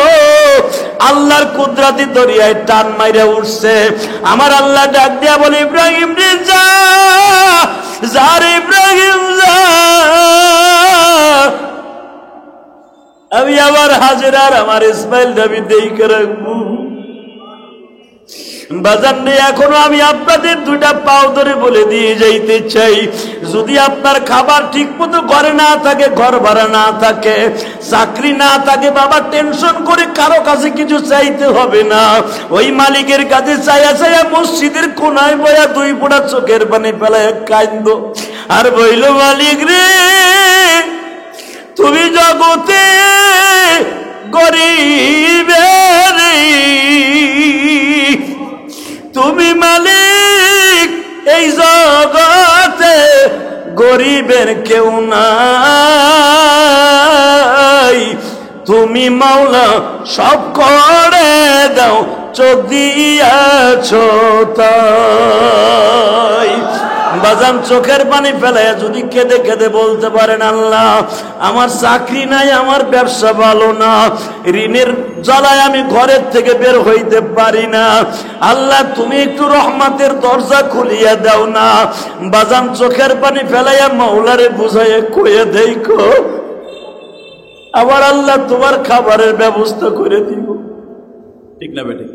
আল্লাহর কুদরতি দরিয়ায় টান মাইরা উঠছে। আমার আল্লাহ ডাক দিয়া বলে, ইব্রাহিম রে যা, যার ইব্রাহিম যা, আমি আমার হাজেরার আমার ইসমাইল নবী দেখে রাখবো। বাজার নেই এখনো আমি আপনাদের দুইটা পাও ধরে বলে দিয়ে যাইতে চাই, যদি আপনার খাবার ঠিক মতো ঘরে না থাকে, ঘর ভাড়া না থাকে, চাকরি না থাকে, বাবা টেনশন করে কারো কাছে কিছু চাইতে হবে না। ওই মালিকের কাছে চাইয়া চাইয়া মসজিদের কোনায় বয়া দুই ফোঁটা চোখের পানি ফেলায় কান্দ আর বইল, মালিক রে তুমি জগতে গরিবের, তুমি মালিক এই জগতে গরিবের কেউ নাই, তুমি মাওলা সব করে দাও, চোখ দিয়াছো তাই। বাজান চোখের পানি ফেলায় যদি কেঁদে কেঁদে বলতে পারেন, আল্লাহ আমার চাকরি নাই, আমার ব্যবসা ভালো না, ঋণের জ্বালায় আমি ঘরের থেকে বের হইতে পারি না, আল্লাহ তুমি একটু রহমতের দরজা খুলিয়া দাও না। বাজান চোখের পানি ফেলাইয়া মাওলারে বুঝাইয়া কইয়া দেখো, আবার আল্লাহ তোমার খাবারের ব্যবস্থা করে দিব। ঠিক না বেটি?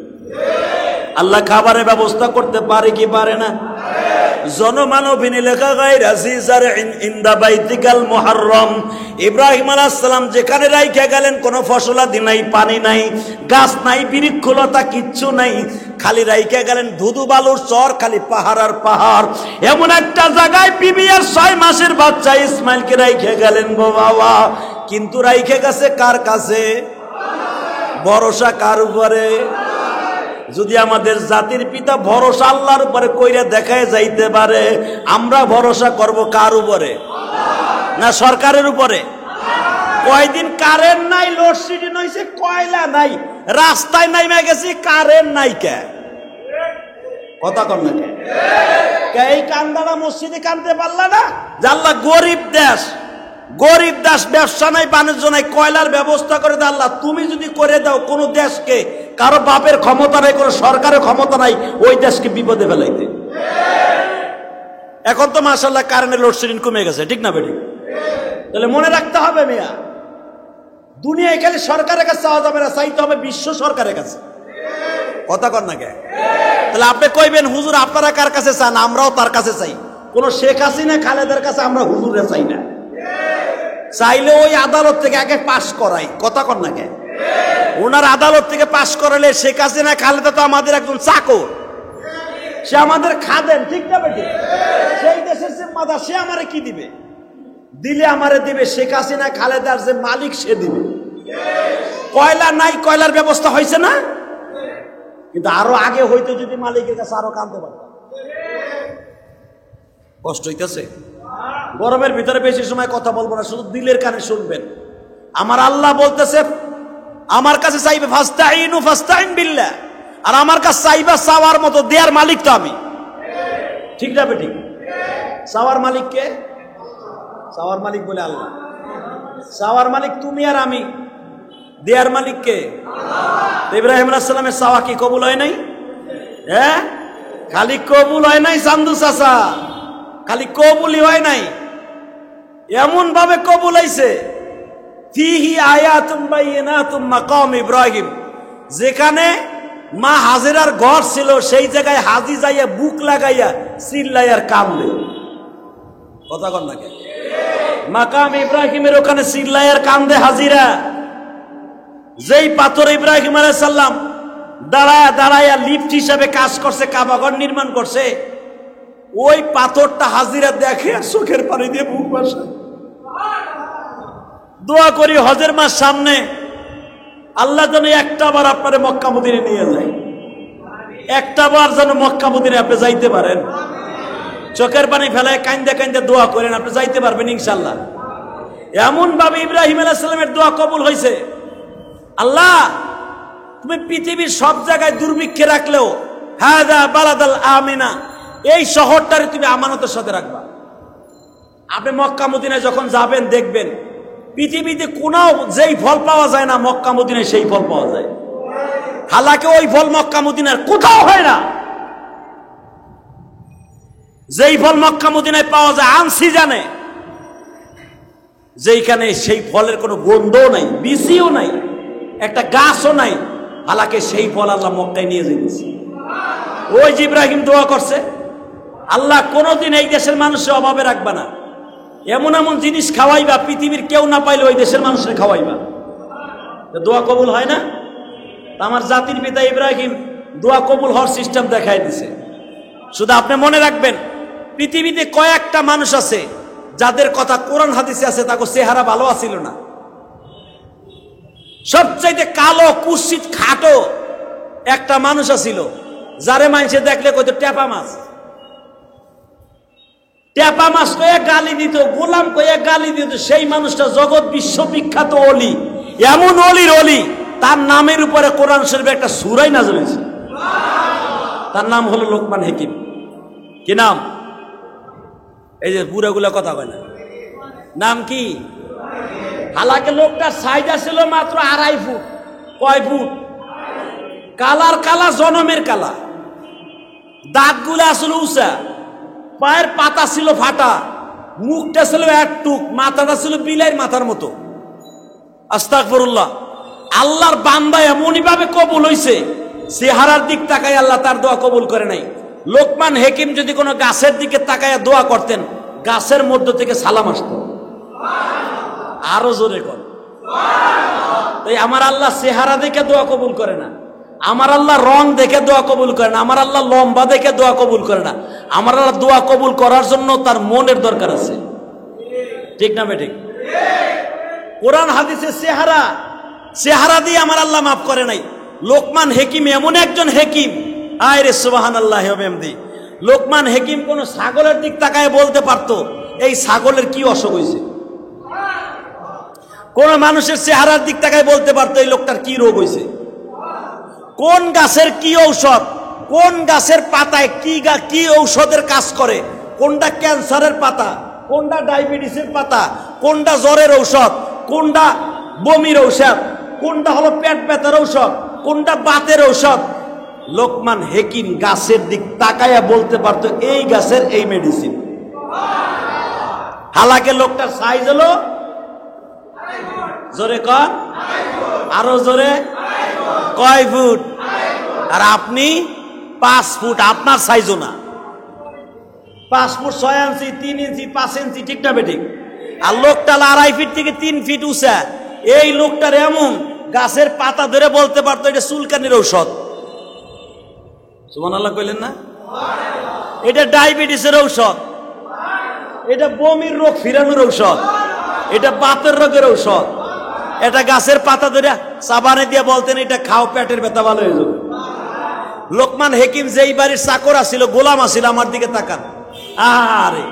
আল্লাহ খাবারের ব্যবস্থা করতে পারে কি পারে না? জনমানবিনী লেখা গায় রাজিজার ইনদা বাইতিকাল মুহাররম, ইব্রাহিম আলাইহিস সালাম যেখানে রাইখা গেলেন কোনো ফসলাদি নাই, পানি নাই, গাছ নাই, বৃক্ষলতা কিচ্ছু নাই, খালি রাইখা গেলেন ধুধু বালুর চর, খালি পাহাড় আর পাহাড়। এমন একটা জায়গায় বিবি আর 6 মাসের বাচ্চা ইসমাইলকে রাইখা গেলেন গো বাবা। কিন্তু রাইখা গেছে কার কাছে? ভরসা কার উপরে? যদি আমাদের জাতির পিতা ভরসা আল্লাহর উপরে কইরা দেখায় যাইতে পারে, আমরা ভরসা করব কার উপরে? না সরকারের উপরে? কয়দিন কারেন্ট নাই, লোডশেডিং হইছে, কয়লা নাই, রাস্তায় নাইমা গেছি, কারেন্ট নাই কে? কথা কর না কে? এই কান্দারা মসজিদে কানতে পারলা না? আল্লাহ গরিব দেশ, গরিব দেশ, ব্যবসা নাই, বাণিজ্য নাই, কয়লার ব্যবস্থা করে দাও আল্লাহ। তুমি যদি করে দাও কোন দেশকে, কারো বাপের ক্ষমতা নাই, কোন সরকারের ক্ষমতা নাই ওই দেশকে বিপদে ফেলাইতে। এখন তো মাশাআল্লাহ কারেন্টের লোডশেডিং কমে গেছে, ঠিক না বেটি? তাহলে মনে রাখতে হবে মিয়া, দুনিয়ায় খালি সরকারের কাছে চাওয়া যাবে না, চাইতে হবে বিশ্ব সরকারের কাছে। কথা কর না কে? তাহলে আপনি কইবেন হুজুর আপনারা কার কাছে চান? আমরাও তার কাছে চাই। কোন শেখ হাসিনা খালেদার কাছে আমরা হুজুরে চাই না, চাইলে ওই আদালত থেকে আগে পাশ করাই। কথা কর না কে? ওনার আদালত থেকে পাশ করালে শেখ হাসিনা খালেদা তো আমাদের একজন চাকর, সে আমাদের খাদেন, ঠিক না বেটি? সেই দেশের যে মাদা, সে আমারে কি দিবে? দিলে আমারে দিবে। শেখ হাসিনা খালেদার যে মালিক, সে দিবে। কয়লা নাই, কয়লার ব্যবস্থা হয়েছে না? কিন্তু আরো আগে হইতো যদি মালিকের কাছে আরো কাঁদতে পারত। কষ্ট হইতেছে। গরমের ভিতরে বেশি সময় কথা বলবো না, শুধু দিলের কানে শুনবেন। আমার আল্লাহ বলতেছে আমার কাছে চাইবে, ফাস্তাইনু ফাস্তাইন বিল্লাহ, আর আমার কাছে চাইবা চাওয়ার মতো, দেয়ার মালিক তো আমি। ঠিক না বেটি? চাওয়ার মালিক কে? চাওয়ার মালিক বলে আল্লাহ। চাওয়ার মালিক তুমি আর আমি, দেয়ার মালিক কে? ইব্রাহিম আলাইহিস সালামের চাওয়া কি কবুল হয় নাই? হ্যাঁ, খালি কবুল হয় নাই চান্দু চাচা, খালি কবুলই হয় নাই, এমন ভাবে কবুল হইছে ফিহি আয়াতুম বাইয়িনাতুম মাকাম ইব্রাহিম। যেখানে মা হাজেরার ঘর ছিল সেই জায়গায় হাজি যাইয়া বুক লাগাইয়া চিল্লাইয়ার কান্দে। কথা কর না কে? মাকাম ইব্রাহিমের ওখানে চিল্লাইয়ার কান্দে হাজিরা। যেই পাথর ইব্রাহিম আলাইহিস সালাম দাঁড়ায়া দাঁড়ায়া লিফট হিসাবে কাজ করছে, কাবাঘর নির্মাণ করছে, ওই পাথরটা হাজিরা দেখে চোখের পানি দিয়ে বুক ভাসায়। দোয়া করি হজের মাস সামনে, আল্লাহ যেন একটা বার আপনারে মক্কা মদিনায় নিয়ে যায়, একটা বার যেন মক্কা মদিনায় আপনি যাইতে পারেন। চোখের পানি ফেলায় কান্দে কান্দে দোয়া করেন, আপনি যাইতে পারবেন ইনশাআল্লাহ। এমন ভাবে ইব্রাহিম আলাইহিস সালামের দোয়া কবুল হয়েছে। আল্লাহ তুমি পৃথিবীর সব জায়গায় দুর্ভিক্ষে রাখলেও হাযা বালাদাল আমিনা, এই শহরটারে তুমি আমানতের সাথে রাখবা। আপনি মক্কা মদিনায় যখন যাবেন দেখবেন পৃথিবীতে কোনো যেই ফল পাওয়া যায় না, মক্কা মদিনায় সেই ফল পাওয়া যায়। হালাকে ওই ফল মক্কা মদিনার কোথাও হয় না। যেই ফল মক্কা মদিনায় পাওয়া যায় আনসিজনে, যেইখানে সেই ফলের কোনো গন্ধও নাই, বিচিও নাই, একটা গাছও নাই, হালাকে সেই ফল আল্লাহ মক্কায় নিয়ে যেতেছে। ওই যে ইব্রাহিম দোয়া করছে, আল্লাহ কোনোদিন এই দেশের মানুষের অভাবে রাখবা না, এমন এমন জিনিস খাওয়াইবা পৃথিবীর কেউ না পাইলে ওই দেশের মানুষের খাওয়াইবা। দোয়া কবুল হয় না? আমার জাতির পিতা ইব্রাহিম দোয়া কবুল হওয়ার সিস্টেম দেখাই দিছে। শুধু আপনি মনে রাখবেন, পৃথিবীতে কয়েকটা মানুষ আছে যাদের কথা কোরআন হাদিসে আছে, তাকে চেহারা ভালো আছিল না। সবচাইতে কালো কুৎসিত খাটো একটা মানুষ আছিল, যারে মানুষে দেখলে কইতো টেপা মাছ। টেপা মাছ কয়ে গালি দিত, গোলাম কয়ে গালি দিত। সেই মানুষটা জগৎ বিশ্ববিখ্যাত অলি, এমন অলির অলি, তার নামের উপরে কোরআন শরীফে একটা সূরাই নাযিল হয়েছে। তার নাম হলো লোকমান হাকিম। কি নাম? এই যে বুড়াগুলা কথা কয় না, নাম কি? হালাকে লোকটার সাইজ ছিল মাত্র 2.5 ফুট। কয় ফুট? কালার কালা, জনমের কালা। দাঁতগুলো আসলে উঁচা, পায়ের পাতা ছিল ফাটা, মুখটা ছিল একটুক, মাথাটা ছিল বিলাইয়ের মাথার মতো। আস্তাগফিরুল্লাহ। আল্লাহর বান্দা এমনই ভাবে কবুল হইছে, চেহারার দিক তাকায় আল্লাহ তার দোয়া কবুল করে নাই। লোকমান হাকিম যদি কোনো গাছের দিকে তাকায় দোয়া করতেন, গাছের মধ্য থেকে সালাম আসত। আরো জোরে কর। তাই আমার আল্লাহ চেহারা দেখে দোয়া কবুল করে না, আমার আল্লাহ রং দেখে দোয়া কবুল করে না, আমার আল্লাহ লম্বা দেখে দোয়া কবুল করে না। আমার আল্লাহ দোয়া কবুল করার জন্য তার মনের দরকার আছে। ঠিক না বেঠিক? কোরআন হাদিসের চেহারা দিয়ে আমার আল্লাহ মাফ করে নাই। লোকমান হাকিম এমন একজন হাকিম, আয় রে সুবহানাল্লাহ ওয়া বিহামদি। লোকমান হাকিম কোন ছাগলের দিক তাকায় বলতে পারতো এই ছাগলের কি অসুখ হয়েছে। কোন মানুষের চেহারার দিক তাকায় বলতে পারতো এই লোকটার কি রোগ হয়েছে। কোন গাছের কি ঔষধ, কোন গাছের পাতায় কি ঔষধের কাজ করে, কোনটা ক্যান্সারের পাতা, কোনটা ডায়াবেটিসের পাতা, কোনটা জ্বরের ঔষধ, কোনটা বমির ঔষধ, কোনটা হলো পেট ব্যথার ঔষধ, কোনটা বাতের ঔষধ। লোকমান হাকিম গাছের দিক তাকায়া বলতে পারতো এই গাছের এই মেডিসিন। হালাকে লোকটার সাইজ হলো, জোরে কর, আরো জোরে, কয় ফুট? আর আপনি 5 ফুট, আপনার সাইজও না। 5 ফুট 6 ইঞ্চি, 3 ইঞ্চি, 5 ইঞ্চি, ঠিক না বেঠিক? আর লোকটা 2.5 ফিট থেকে 3 ফিট উঁচা। এই লোকটার এমন গাছের পাতা ধরে বলতে পারতো এটা চুলকানির ঔষধ। সুবহানাল্লাহ কইলেন না? এটা ডায়াবেটিসের ঔষধ, এটা বমির রোগ ফিরানোর ঔষধ, এটা বাতের রোগের ঔষধ। এটা গাছের পাতা ধরে সাবানে দিয়ে বলতেন এটা খাও, পেটের ব্যথা ভালো হয়ে যাবে। লোকমান হাকিম যেই বাড়ির চাকর আছিল, গোলাম আছিল, আমার দিকে তাকান। আরে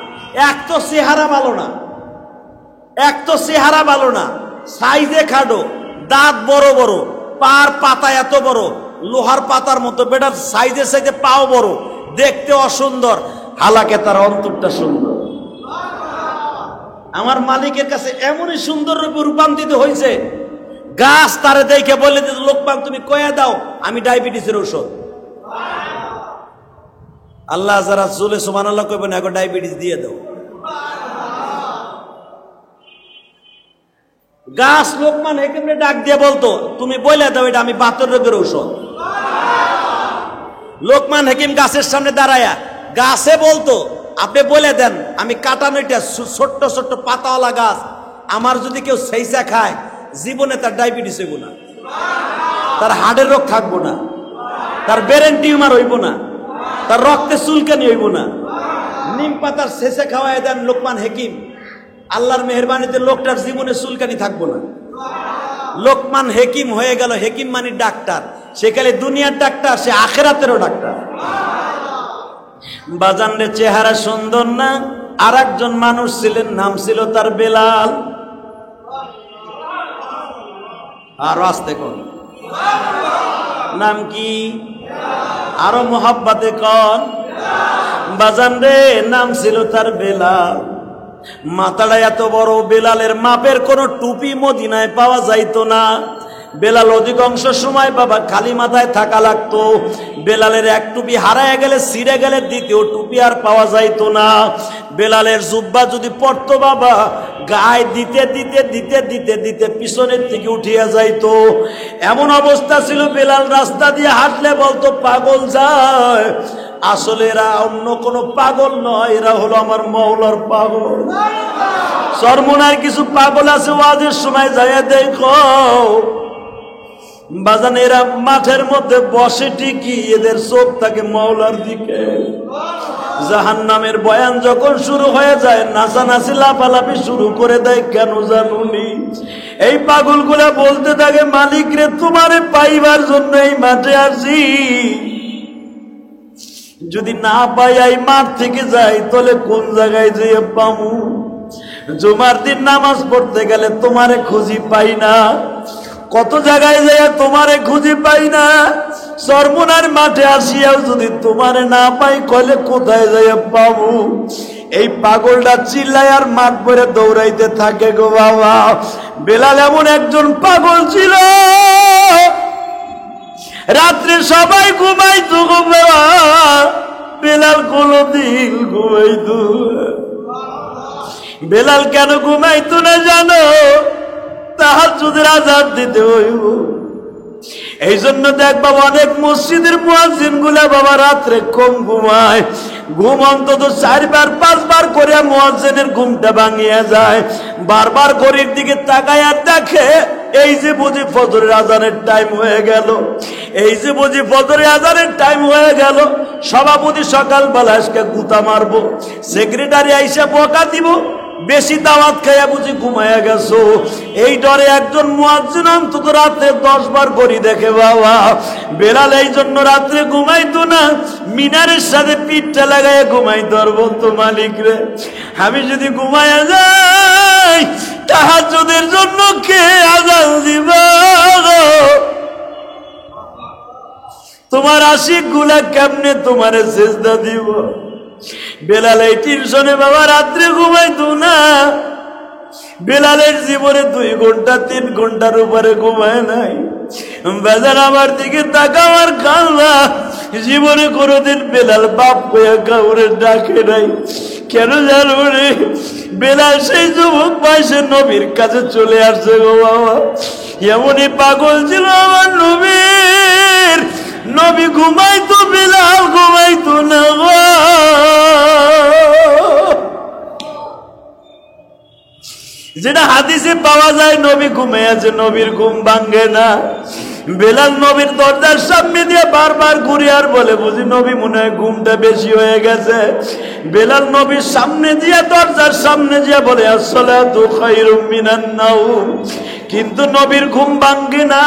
এক তো চেহারা ভালো না, এক তো চেহারা ভালো না, সাইজে খাটো, দাঁত বড় বড়, পার পাতা এত বড়, লোহার পাতার মতো। বেটার সাইজে সাইজে পাও বড়, দেখতে অসুন্দর, হালাকে তার অন্তরটা সুন্দর। আমার মালিকের কাছে এমনই সুন্দর রূপে রূপান্তরিত হয়েছে, গাছ তারে দেখে বলে দিত লোকমান তুমি কয়ে দাও আমি ডায়াবেটিসের ঔষধ। আল্লাহ যারা চলে সুবহানাল্লাহ কইবেন এখন ডায়াবেটিস দিয়ে দাও। গাছ লোকমান হাকিমরে ডাক দিয়ে বলতো তুমি বলে দাও এটা আমি বাতের রোগের ঔষধ। লোকমান হাকিম গাছের সামনে দাঁড়ায়া গাছে বলতো আপনি বলে দেন আমি কাটানো এটা ছোট্ট ছোট্ট পাতাওয়ালা গাছ, আমার যদি কেউ সেইসা খায় জীবনে তার ডায়াবেটিস হইব না, তার হার্টের রোগ থাকবো না, তার ব্রেন টিউমার হইব না, তার রক্তে চুলকানি হইব না। নিম পাতার শেষে খাওয়াই দেন লোকমান হাকিম, আল্লাহর মেহেরবানিতে লোকটার জীবনে চুলকানি থাকবো না। লোকমান হাকিম হয়ে গেল, হাকিম মানে ডাক্তার, সে খালি দুনিয়ার ডাক্তার, সে আখেরাতেরও ডাক্তার। বাজানরে চেহারা সুন্দর না, আর একজন মানুষ ছিলেন, নাম ছিল তার বেলাল। আর আসতে কোন নাম কি? আরো মোহাব্বতে কন বাজানরে, নাম ছিল তার বেলাল। মাথাটা এত বড়, বেলালের মাপের কোন টুপি মদিনায় পাওয়া যাইতো না। বেলাল অধিকাংশ সময় বাবা খালি মাথায় থাকা লাগতো। বেলালের এক টুপি হারায় গেলে, ছিঁড়ে গেলে দ্বিতীয় টুপি আর পাওয়া যাইতো না। বেলালের জুব্বা যদি পড়তো বাবা, গায়ে দিতে দিতে দিতে দিতে দিতে পিছনের দিকে উঠিয়া যাইতো। এমন অবস্থা ছিল, বেলাল রাস্তা দিয়ে হাঁটলে বলতো পাগল যায়। আসলে এরা অন্য কোনো পাগল নয়, এরা হলো আমার মওলার পাগল। চরমোনার কিছু পাগল আছে, ওয়াজের সময় যাইয়া দেখো বাজান, এরা মাঠের মধ্যে বসে ঠিকই, এদের চোখ থাকে মওলার দিকে। জাহান্নামের বয়ান যখন শুরু হয়ে যায়, নাচানাচি লাফালাফি শুরু করে দেয়। কেন জানুনি? এই পাগলগুলা বলতে থাকে, মালিক রে, তোমারে পাইবার জন্য এই মাঠে আসি, যদি না পাই এই মাঠ থেকে যাই তাহলে কোন জায়গায় যেয়ে পামু? জুমার দিন নামাজ পড়তে গেলে তোমারে খুঁজি পাই না, কত জায়গায় যাইয়া তোমারে খুঁজি পাই না। চরমোনার মাঠে আসিয়াও যদি তোমারে না পাই, কইলে কোথায় যাইয়া পাবো? এই পাগলটা চিল্লায় আর মাঠ ভরে দৌড়াইতে থাকে গো বাবা। বেলাল এমন একজন পাগল ছিল, রাত্রে সবাই ঘুমাইতো গো বাবা, বেলাল কোনদিন ঘুমাইতো? বেলাল কেন ঘুমাইতো না জানো? তাহাজ্জুদের আযান দিতে হইব। এই জন্য দেখ বাবা, অনেক মসজিদের মুয়াজ্জিন গুলা বাবা রাত্রে কম ঘুমায়। ঘুম অন্তত 4 বার 5 বার করে মুয়াজ্জিনের ঘুমটা ভাঙিয়া যায়। বারবার ঘড়ির দিকে তাকায় আর দেখে, এই যে বুঝি ফজরের আজানের টাইম হয়ে গেল, এই যে বুঝি ফজরের আজানের টাইম হয়ে গেল। সভাপতি সকালবেলা আজকে গুতা মারবো, সেক্রেটারি আইসা বকা দিব, বেশি দাওয়াত খাইয়া বুঝি ঘুমাইয়া গেছো। এই ডরে একজন মুয়াজ্জিন অন্তত রাত্রে 10 বার ঘড়ি দেখে বাবা। বেলাল এই জন্য রাত্রে ঘুমাইতো না, মিনারের সাথে পিঠটা লাগাইয়া ঘুমাইতো আর বলতো, মালিক রে, আমি যদি ঘুমাইয়া যাই তাহাজ্জুদের জন্য কে আযান দিবা? তোমার আশিক গুলা কেমনে তোমারে সেজদা দিব? বেলাল এই টেনশনে বাবা রাত্রে ঘুমাইতো না। বেলালের জীবনে 2 ঘন্টা 3 ঘন্টার উপরে ঘুমায় নাই। বাজার আমার দিকে তাকাও আর কান্না। জীবনে কোনোদিন বেলাল বাপ হয়ে কাউরে ডাকে নাই। কেন জানো রে? বেলাল সেই যুবক বয়সে নবীর কাছে চলে আসছে গো বাবা। এমনই পাগল ছিল আমার নবীর। নবী ঘুমাইতো, বেলাল ঘুমাইতো না গো। যেটা হাদিসে পাওয়া যায়, নবী ঘুমাইয়াছে, নবীর ঘুম ভাঙ্গে না। বেলাল নবীর দরজার সামনে দিয়ে বারবার ঘুরে আর বলে, বুঝি নবী মনে হয় ঘুমটা বেশি হয়ে গেছে। বেলাল নবীর সামনে দিয়ে, দরজার সামনে দিয়ে বলে, আসসালাতু খায়রুম মিনান নাওম, কিন্তু নবীর ঘুম ভাঙ্গে না।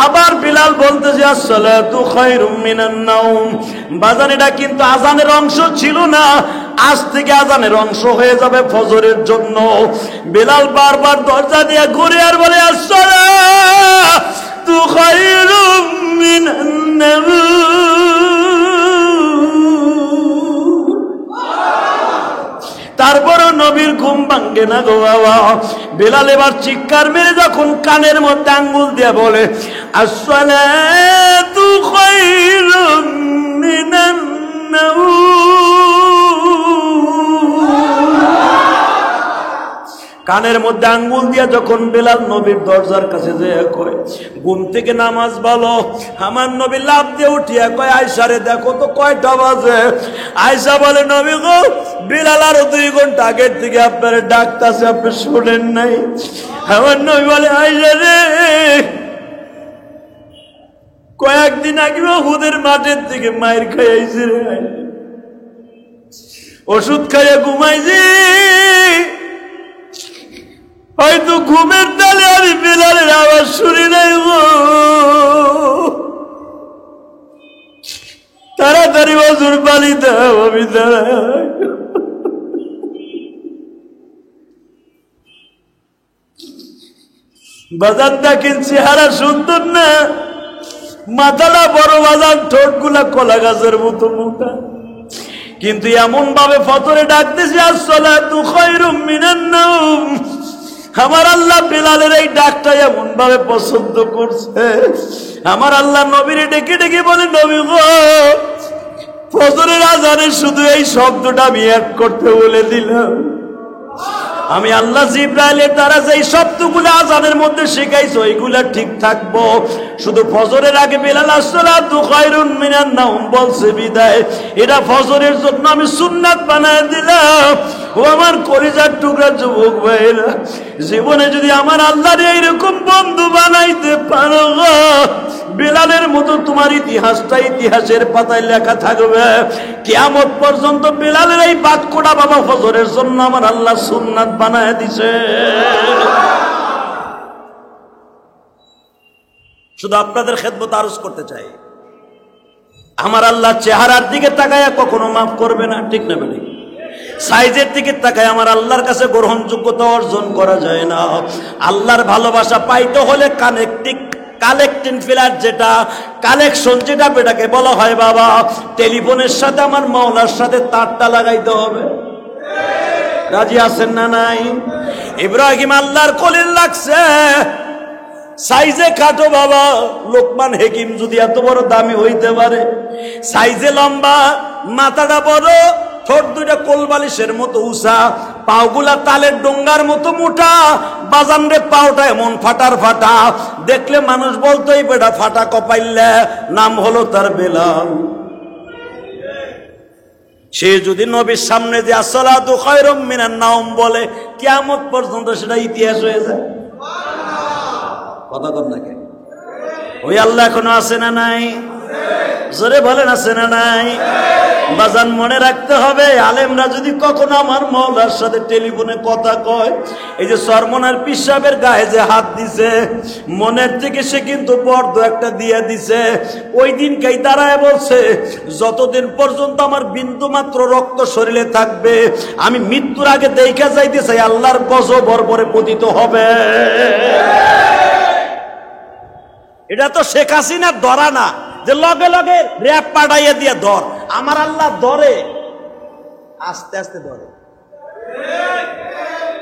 আবার বেলাল বলতেছে, আসসালাতু খায়রুম মিনান নাওম। বাজান, এটা কিন্তু আজানের অংশ ছিল না, আজ থেকে আজানের অংশ হয়ে যাবে ফজরের জন্য। বেলাল বারবার দরজা দিয়ে ঘুরে আর বলে, আসসালাতু খায়রুম মিনান নাওম। তারপরও নবীর ঘুম ভাঙ্গে না গো বাবা। বেলাল এবার চিৎকার মেরে যখন কানের মধ্যে আঙ্গুল দিয়ে বলে, আসসালাতু খায়রুম মিনান কানের মধ্যে আঙ্গুল দিয়া যখন বেলাল নবীর দরজার কাছে যেয়ে কয়, ঘুম থেকে নামাজ ভালো, আমার নবী লাফ দিয়ে উঠিয়া কয়, আয়সা রে দেখো তো কয়টা বাজে। আয়সা বলে, নবী গো, বেলাল আরো 2 ঘন্টা আগের থেকে আপনারা ডাকতেছে, আপনি শোনেন নাই? আমার নবী বলে, আয়সা রে, কয়েকদিন আগে উহুদের মাঠের থেকে মায়ের খাইয়াইছে রে, ওষুধ খাইয়া ঘুমাইছি, হয়তো ঘুমের তালে আমি বেলালের আওয়াজ শুনি নাই গো। তাড়াতাড়ি ওযুর পানি দাও, আমি দাঁড়াই। বাজার দেখেন চেহারা সুন্দর না, মাথাটা বড় বাজার, ঠোঁট গুলা কলা গাছের মতো মোটা, কিন্তু এমন ভাবে ফজরে ডাকতেছে, আসসালাতু খায়রুম মিনান নাওম, আমার আল্লাহ বেলালের এই ডাকটা এমন ভাবে পছন্দ করছে, আমার আল্লাহ নবীরে ডেকে ডেকে বলে, নবী গো, ফজরের আজানে শুধু এই শব্দটা আমি এক করতে বলে দিলাম। আমি আল্লাহ জিবরাইলের দ্বারা যেই শব্দগুলো আজানের মধ্যে শেখাইছো এইগুলা ঠিক থাকবো, শুধু ফজরের আগে বেলাল আসসালাতু খায়রুন মিনান নাওম বলছে বিদায়, এটা ফজরের জন্য আমি সুন্নাত বানায় দিলাম। ও আমার কলিজার টুকরা যুবক ভাইরা, জীবনে যদি আমার আল্লাহর এইরকম বন্ধু বানাইতে পারো, বেলালের মতো তোমার ইতিহাসটা ইতিহাসের পাতায় লেখা থাকবে কিয়ামত পর্যন্ত। বেলালের এই বাক্যটা বাবা ফজরের জন্য আমার আল্লাহ সুন্নাত বানায় দিছে। শুধু আপনাদের খেদমত আরজ করতে চাই, আমার আল্লাহ চেহারার দিকে তাকায়া কখনো মাফ করবে না, ঠিক না বেটি? সাইজের দিকে তাকায় আমার আল্লাহর কাছে গ্রহণযোগ্যতা অর্জন করা যায় না। আল্লাহর ভালোবাসা পাইতে হলে কালেক্টিং ফিলার, যেটা কালেকশন, যেটা বেটাকে বলা হয় বাবা, টেলিফোনের সাথে আমার মাওলার সাথে তারটা লাগাইতে হবে। রাজি আছেন না নাই? ইব্রাহিম আল্লাহর কলিল লাগছে, সাইজে খাটো বাবা, লোকমান হেকিম যদি এত বড় দামি হইতে পারে, সাইজে লম্বা, মাথাটা বড়, ঠোঁট দুইটা কোলবালিশের মতো উঁচা, পাওগুলা তালের ডোঙ্গার মতো মোটা, বাজান রে পাওটা এমন ফাটার ফাটা, দেখলে মানুষ বলতো এই বেটা ফাটা কপাইলে, নাম হলো তার বেলাল। সে যদি নবীর সামনে যে আসসালাতু খায়রুম মিনান নাওম বলে, কিয়ামত পর্যন্ত সেটা ইতিহাস হয়ে যায়। কথা কর না কে? ওই আল্লাহ এখনো আছে না নাই? জোরে বলেন আছে না নাই? বাজান মনে রাখতে হবে, আলেমরা যদি কখনো আমার মাওলার সাথে টেলিফোনে কথা কয়, এই যে সরমনার পীর সাহেবের গায়ে যে হাত দিছে, মনের থেকে সে কিন্তু বর্দ একটা দিয়ে দিছে। ওই দিনকেই দাঁড়ায় বলছে, যতদিন পর্যন্ত আমার বিন্দু মাত্র রক্ত শরীরে থাকবে, আমি মৃত্যুর আগে দেখা যাইতে চাই আল্লাহর গজব বর্বরে পতিত হবে। এটা তো শেখ হাসিনার ধরা না যে লগে লগে র‍্যাব পাঠাইয়া দিয়ে ধর, আমার আল্লাহ ধরে, আস্তে আস্তে ধরে।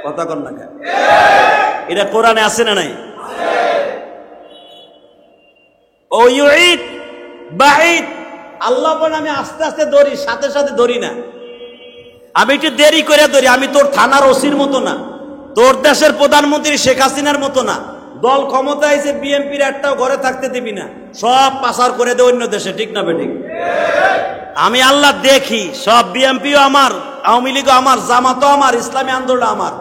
কথা কন না কেন? এটা কোরআনে আছে না নাই? ও ইউঈদ বাঈদ, আল্লাহ বলেন আমি আস্তে আস্তে ধরি, সাথে সাথে ধরি না, আমি একটু দেরি করে ধরি। আমি তোর থানার ওসির মতো না, তোর দেশের প্রধানমন্ত্রী শেখ হাসিনার মতো না। দল ক্ষমতা আইছে, বিএনপির একটাও ঘরে থাকতে দিবি না, সব পাচার করে দে অন্য দেশে, ঠিক না বেঠিক? আমি আল্লাহ দেখি, সব বিএনপিও আমার, আওয়ামী লীগও আমার, জামাতও আমার, ইসলামী আন্দোলন আমার।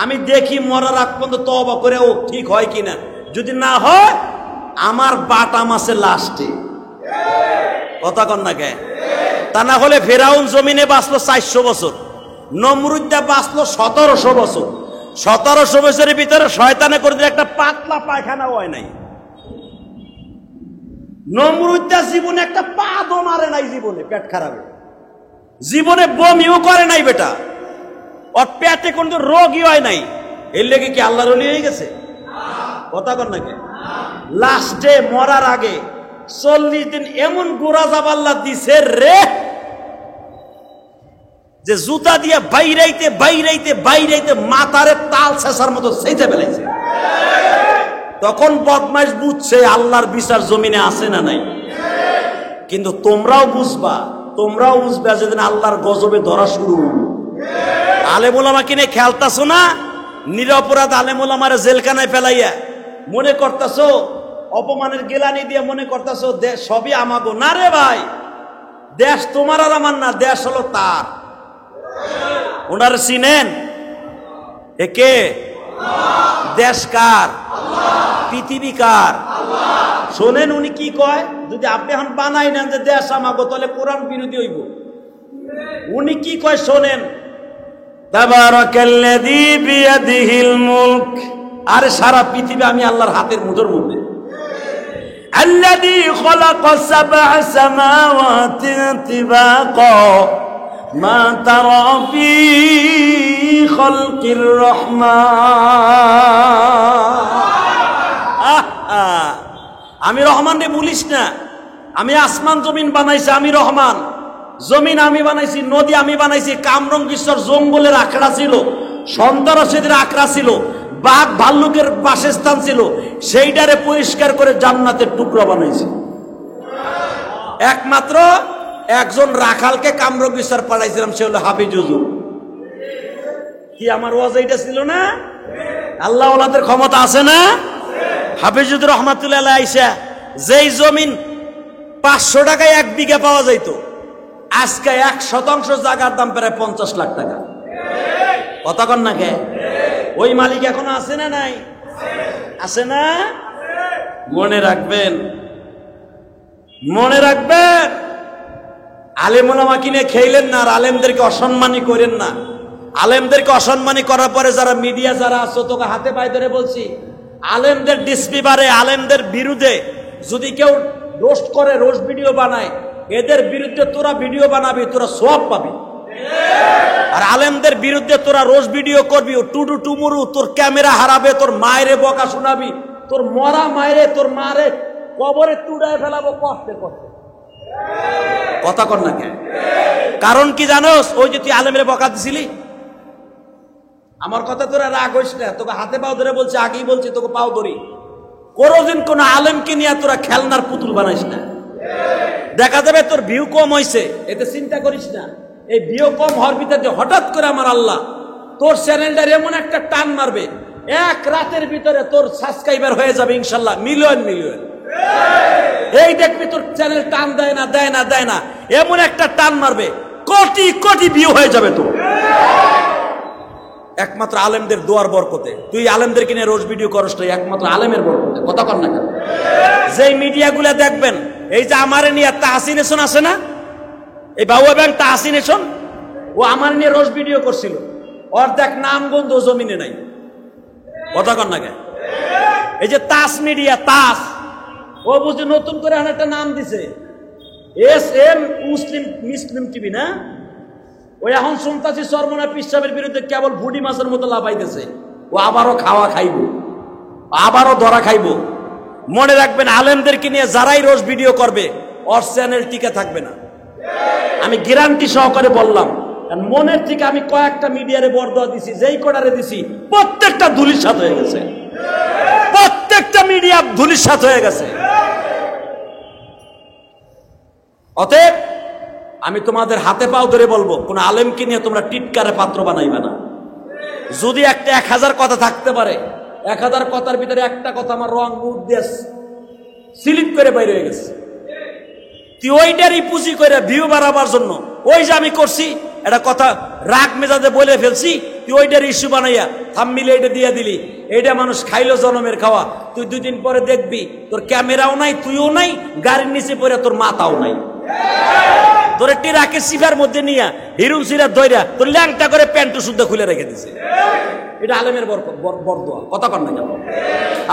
আমি দেখি মরার আগ পর্যন্ত তওবা করে ও ঠিক হয় কিনা, যদি না হয় আমার বাটা মাসে লাস্টে। কথা কন না কে? তা না হলে ফেরাউন জমিনে বাঁচলো 400 বছর, নমরুদা বাঁচলো 1700 বছর। 1700 বছরের ভিতরে শয়তানে করে দিলে একটা পাতলা পায়খানা হয় নাই। নমরুদা জীবনে একটা পাদও মারে নাই, জীবনে পেট খারাপে, জীবনে বমিও করে নাই বেটা, ওর পেটে কোন রোগই হয় নাই। এর লেগে কি আল্লাহর ওলি হয়ে গেছে? কথা কর নাকি? লাস্টে মরার আগে 40 দিন এমন গোরা জাবাল্লা দিছে রে, যে জুতা দিয়ে বাইরাইতে বাইরাইতে বাইরাইতে মাথারে তাল শেষার মতো সেইতে ফেলাইছে। তখন বদমাইশ বুঝছে আল্লাহর বিচার জমিনে আছে না নাই। কিন্তু তোমরাও বুঝবা যেদিন আল্লাহর গজবে ধরা শুরু হলো। আলেম ওলামা কিনে খেলতাছো না, নিরপরাধ আলেম ওলামারে জেলখানায় ফেলাইয়া মনে করতাছো, অপমানের গেলানি দিয়ে মনে করতাছো দেশ সবই আমাগো। না রে ভাই, দেশ তোমার আর আমার না, দেশ হলো তার। ওনার চিনেন? একে দেশ কার? পৃথিবী কার? শোনেন উনি কি কয়, যদি আপনি এখন বানাই নেন যে দেশ আমাগো, তাহলে কোরআন বিরোধী হইব। উনি কি কয় শোনেন, তাবারাকাল্লাযী বিয়াদিহিল মুলক, আরে সারা পৃথিবী আমি আল্লাহর হাতের মুঠোর মধ্যে। আল্লাযী খালাকা সাবআ সামাওয়াতি তিবাকা মা তারা ফি খালকির রহমান। আমি রহমান রে বলিস না, আমি আসমান জমিন বানাইছি, আমি রহমান। জমিন আমি বানাইছি, নদী আমি বানাইছি, কামরঙ্গীশ্বর জঙ্গলের আখড়া ছিল, সন্ত্রাসীদের আখড়া ছিল, বাঘ ভাল্লুকের বাসস্থান ছিল, সেইটারে পরিষ্কার করে জান্নাতের টুকরা বানাইছে। একমাত্র একজন রাখালকে কামরূপ বিচার পাঠাইছিলাম, সে হলো হাফিজ হুজুর। কি আমার ওয়াজ এইটা ছিল না? আল্লাহ ওয়ালাদের ক্ষমতা আছে না? হাফিজ হুজুর রহমাতুল্লাহ আলাইহি আইসা যেই জমিন 500 টাকায় 1 বিঘা পাওয়া যাইত, আজকে 1% জায়গার দাম প্রায় 50 লাখ টাকা। কথা কন না কে? ওই মালিক এখনো আছে না নাই? আছে না? মনে রাখবেন, মনে রাখবেন, আলেম ওলামা কিনে খেইলেন না, আর আলেমদেরকে অসম্মানী করেন না। আলেমদেরকে অসম্মানী করার পরে যারা মিডিয়া যারা আছো, তোকে হাতে পায়ে ধরে বলছি, আলেমদের ডিসপিবারে আলেমদের বিরুদ্ধে যদি কেউ রোস্ট করে, রোস্ট ভিডিও বানায়, এদের বিরুদ্ধে তোরা ভিডিও বানাবি, তোরা সওয়াব পাবি। আর আলেমদের বিরুদ্ধে তোরা রোস্ট ভিডিও করবি, টুডু টুমুরু, তোর ক্যামেরা হারাবে, তোর মায়েরে বকা শোনাবি, তোর মরা মায়েরে, তোর মারে কবরে তুড়ায় ফেলাবো কষ্টে কষ্টে। কথা কর না কেন? কারণ কি জানোস? ওই যে তুই আলেমের বকা দিছিলি, আমার কথা তোরা রাগ হইস না, তোকে হাতে পাও ধরে বলছি, আগেই বলছি তোকে পাও ধরি, কোনদিন কোন আলেমকে নিয়ে তোরা খেলনার পুতুল বানাইস না। দেখা যাবে তোর ভিউ কম হয়েছে, এতে চিন্তা করিস না। এই ভিউ কম হওয়ার ভিতরে হঠাৎ করে আমার আল্লাহ তোর চ্যানেলটার এমন একটা টান মারবে, এক রাতের ভিতরে তোর সাবস্ক্রাইবার হয়ে যাবে ইনশাল্লাহ মিলিয়ন মিলিয়ন। এই দেখবি তোর চ্যানেল টান দেয় না, দেয় না, দেয় না, এমন একটা টান মারবে, কোটি কোটি ভিউ হয়ে যাবে তোর, একমাত্র আলেমদের দোয়ার বরকতে। তুই আলেমদেরকে নিয়ে রোজ ভিডিও করস না, একমাত্র আলেমের বরকতে। কথা কর না কেন? যেই মিডিয়াগুলো দেখবেন, এই যে আমারে নিয়ে তাহসিনেশন আছে না, এই বাবু ব্যাংক তাহসিনেশন, ও আমার নিয়ে রোজ ভিডিও করছিল, ওর দেখ নাম গন্ধ জমিনে নাই। কথা কর না কেন? এই যে তাস মিডিয়া, তাস, ও বুঝে নতুন করে একটা নাম দিছে, SM মুসলিম টিভি না? ওই এখন শুনতাছি সরমনা পিসাবের বিরুদ্ধে কেবল ভুডি মাছের মতো লাফাইতেছে। ও আবারও খাওয়া খাইব, আবারও ধরা খাইব। মনে রাখবেন, আলেমদেরকে নিয়ে যারাই রোজ ভিডিও করবে, ওর চ্যানেল টিকে থাকবে না। আমি গ্যারান্টি সহকারে বললাম, মনের থেকে আমি কয়েকটা মিডিয়ারে বরদোয়া দিছি, যেই কটারে দিছি প্রত্যেকটা ধুলিসাৎ হয়ে গেছে, প্রত্যেকটা মিডিয়া ধুলিসাৎ হয়ে গেছে। অতএব আমি তোমাদের হাতে পাও ধরে বলবো, কোন আলেমকে নিয়ে তোমরা টিটকারে পাত্র বানাইবে না। যদি একটা 1000 কথা থাকতে পারে, 1000 কথার ভিতরে একটা কথা আমার রং মুখ দিয়ে সিলিপ করে বাইরে হয়ে গেছে, তুই ওইটারই পুঁজি করে ভিউ বাড়াবার জন্য, ওই যে আমি করছি এটা কথা রাগ মেজাজে বলে ফেলছি, তুই ওইটার ইস্যু বানাইয়া থাম্বনেইলে এটা দিয়ে দিলি, এইটা মানুষ খাইলো জনমের খাওয়া। তুই 2 দিন পরে দেখবি তোর ক্যামেরাও নাই, তুইও নাই, গাড়ির নিচে পড়ে তোর মাথাও নাই, তোর একটি রাকে সিফার মধ্যে নিয়া হিরুম সিরাত ধইরা তোর ল্যাংটা করে প্যান্টু শুদ্ধ খুলে রেখে দিছে। এটা আলেমের বরদোয়া। কথা কর না কেন?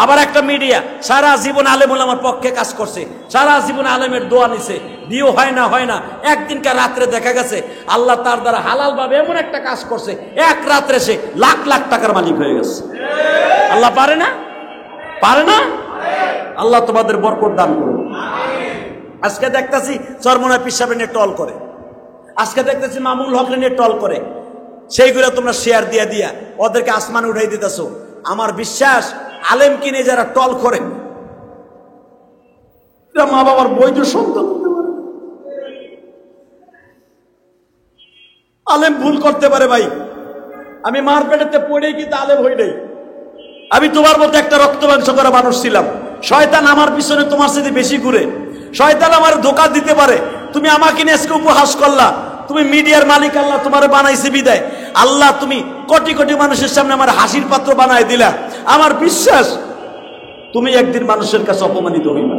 আবার একটা মিডিয়া সারা জীবন আলেম ওলামার পক্ষে কাজ করছে, সারা জীবন আলেমের দোয়া নিছে, বিয়ে হয় না, হয় না, একদিনকার রাত্রে দেখা গেছে আল্লাহ তার দ্বারা হালাল ভাবে এমন একটা কাজ করছে, এক রাত্রে সে লাখ লাখ টাকার মালিক হয়ে গেছে। আল্লাহ পারে না? পারে না? আল্লাহ তোমাদের বরকত দান করুন। আজকে দেখতেছি চরমনা পিসাবের নিয়ে টল করে, আজকে দেখতেছি মামুল হক নিয়ে টল করে, সেইগুলো তোমরা শেয়ার দিয়া দিয়া ওদেরকে আসমানে উঠাই দিতেছো। আমার বিশ্বাস, আলেম কিনে যারা টল করে, মা বাবার বৈধ সন্তান হতে পারে। আলেম ভুল করতে পারে ভাই, আমি মার পেটেতে পড়ে কিন্তু আলেম হই নাই। আমি তোমার মতো একটা রক্ত মাংস করা মানুষ ছিলাম। শয়তান আমার পিছনে তোমার সাথে বেশি ঘুরে, শয়তান আমার ধোঁকা দিতে পারে। তুমি আমাকে নিয়ে আজকে উপহাস করলা, তুমি মিডিয়ার মালিক, আল্লাহ তোমার বানাইছে বিদায়। আল্লাহ তুমি কোটি কোটি মানুষের সামনে আমার হাসির পাত্র বানায় দিলা। আমার বিশ্বাস তুমি একদিন মানুষের কাছে অপমানিত হইবা,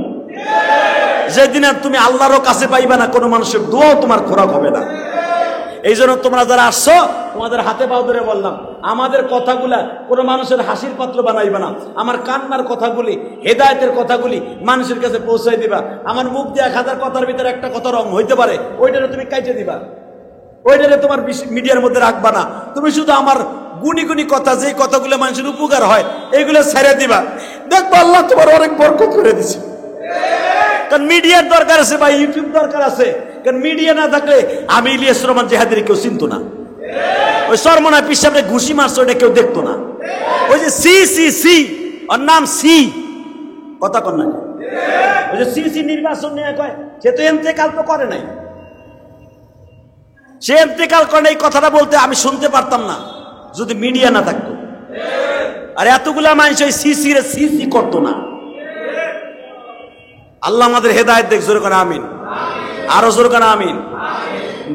যেদিন আর তুমি আল্লাহরও কাছে পাইবা না, কোনো মানুষের দোয়াও তোমার খোরাক হবে না। এই জন্য তোমরা যারা আসছো, তোমাদের হাতে পাও ধরে বললাম, আমাদের কথাগুলা কোনো মানুষের হাসির পাত্র বানাইবা না। আমার কান্নার কথাগুলি, হেদায়েতের কথাগুলি মানুষের কাছে পৌঁছাই দিবা। আমার মুখ দিয়ে 1000 কথার ভিতরে একটা কথা রং হইতে পারে, ওইটারে তুমি কাইটে দিবা, ওইটারে তোমার মিডিয়ার মধ্যে রাখবা না। তুমি শুধু আমার গুণী গুণী কথা, যে কথাগুলো মানুষের উপকার হয়, এইগুলো ছেড়ে দিবা। দেখবো আল্লাহ তোমার অনেক বরকত করে দিছে। কারণ মিডিয়ার দরকার আছে বা ইউটিউব দরকার আছে। কারণ মিডিয়া না থাকলে আমি ইলিয়াস রহমান জেহাদের কেউ চিনত না। ওই সরমনা পিসাবরে ঘুষি মারছে ওটা কেউ দেখতো না। ওই যে সি সি সি ওর নাম সি, কথা কর না, ওই যে সি সি নির্বাচন নিয়ে কয়, সে তো ইন্তেকাল তো করে নাই, সে ইন্তেকাল করে নাই। এই কথাটা বলতে আমি শুনতে পারতাম না যদি মিডিয়া না থাকতো। আর এতগুলা মানুষ ওই সি সি রে সি সি করতো না। আল্লাহ আমাদের হেদায়েত দেখ, জোরে করে আমিন, আরো জোরে করে আমিন।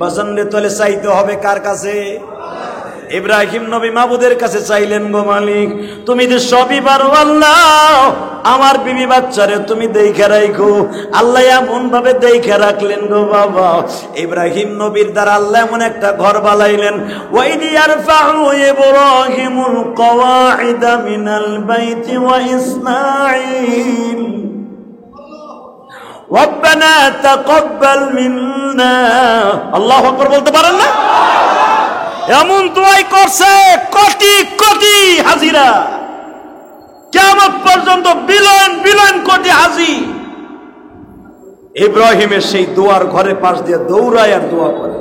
বাজানরে তলে চাইতে হবে কার কাছে? ইব্রাহিম নবী মাবুদের কাছে চাইলেন, গো মালিক তুমি যে সবই পারো আল্লাহ, আমার বিবি বাচ্চারে তুমি দেখে রাখো। আল্লাহ এমন ভাবে দেখে রাখলেন গো বাবা, ইব্রাহিম নবীর দ্বারা আল্লাহ এমন একটা ঘর বানাইলেন। ওয়াইদি ইয়ারফাউ ইব্রাহিমুল কওয়াইদা মিনাল বাইতি ওয়া ইসমাঈল রব্বানা তাকাব্বাল মিন্না। আল্লাহু আকবার বলতে পারেন না? এমন দোয়াই করছে কোটি কোটি হাজিরা, কিয়ামত পর্যন্ত বিলিয়ন বিলিয়ন কোটি হাজি ইব্রাহিমের সেই দোয়ার ঘরে পাশ দিয়ে দৌড়ায় আর দোয়া করে।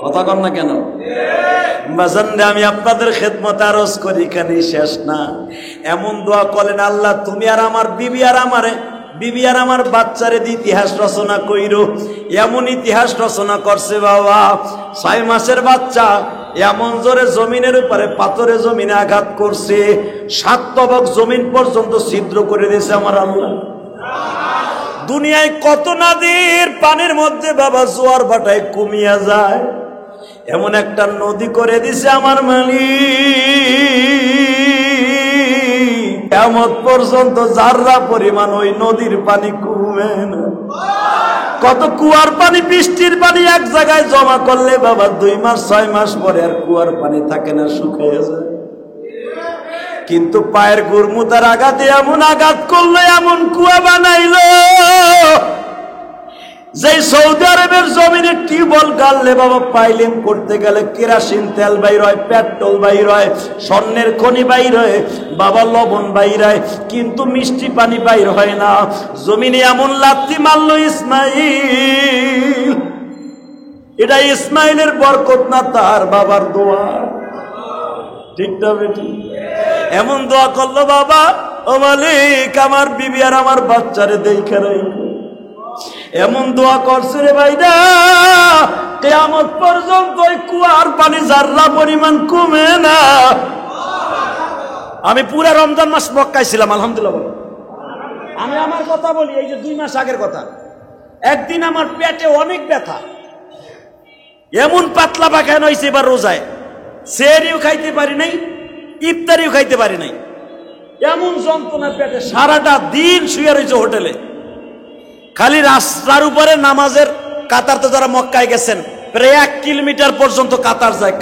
কথা কর না কেন? বাজানরে আমি আপনাদের খেদমত আরজ করি, এখানেই শেষ না। এমন দোয়া করেন, আল্লাহ তুমি আর আমার বিবি আর আমার বাচ্চারে দিয়ে ইতিহাস রচনা কইরো। এমন ইতিহাস রচনা করছে বাবা, 6 মাসের বাচ্চা এমন জোরে জমিনের উপরে পাথরে জমিনে আঘাত করছে, 7 তবক জমিন পর্যন্ত ছিদ্র করে দিয়েছে আমার আল্লাহ। দুনিয়ায় কত নদীর পানির মধ্যে বাবা জোয়ার ভাটায় কমিয়া যায়, এমন একটা নদী করে দিছে আমার মালিক। কিয়ামত পর্যন্ত যাররা পরিমাণ ওই নদীর পানি কমবে না। কত কুয়ার পানি, বৃষ্টির পানি এক জায়গায় জমা করলে বাবা 2 মাস 6 মাস পরে আর কুয়ার পানি থাকে না, শুকিয়ে যায়। কিন্তু পায়ের গুরমুতার আঘাতে এমন আঘাত করলো, এমন কুয়া বানাইলো, যে সৌদি আরবের জমিনে টিউবওয়েল গাড়লে বাবা পাইলিং করতে গেলে কেরাসিন তেল বাইর হয়, পেট্রোল বাইর হয়, স্বর্ণের খনি বাইর হয়, বাবা লবণ বাইর হয়, কিন্তু মিষ্টি পানি বাইর হয় না। জমিনে এমন লাথি মারলো ইসমাইল, এটা ইসমাইলের বরকত না, তার বাবার দোয়া। ঠিক না বেটি? এমন দোয়া করলো বাবা, ও মালিক আমার বিবি আর আমার বাচ্চারে দেখে রাখো। এমন দোয়া করছে রে ভাইরা, কিয়ামত পর্যন্ত ওই কুয়ার পানি যাররা পরিমাণ কমে না। আমি পুরা রমজান মাস মক্কায় ছিলাম, আলহামদুলিল্লাহ। আমি আমার কথা বলি, এই যে 2 মাস আগের কথা। একদিন আমার পেটে অনেক ব্যথা, এমন পাতলা পাখান হয়েছে এবার রোজায়, সেহরিও খাইতে পারি নাই, ইফতারিও খাইতে পারি নাই, এমন যন্ত্রণা পেটে। সারাটা দিন শুয়ে রয়েছে হোটেলে, খালি রাস্তার উপরে নামাজের কাতার। তো যারা মক্কায় গেছেন প্রায় 1 কিলোমিটার পর্যন্ত কাতার যায়,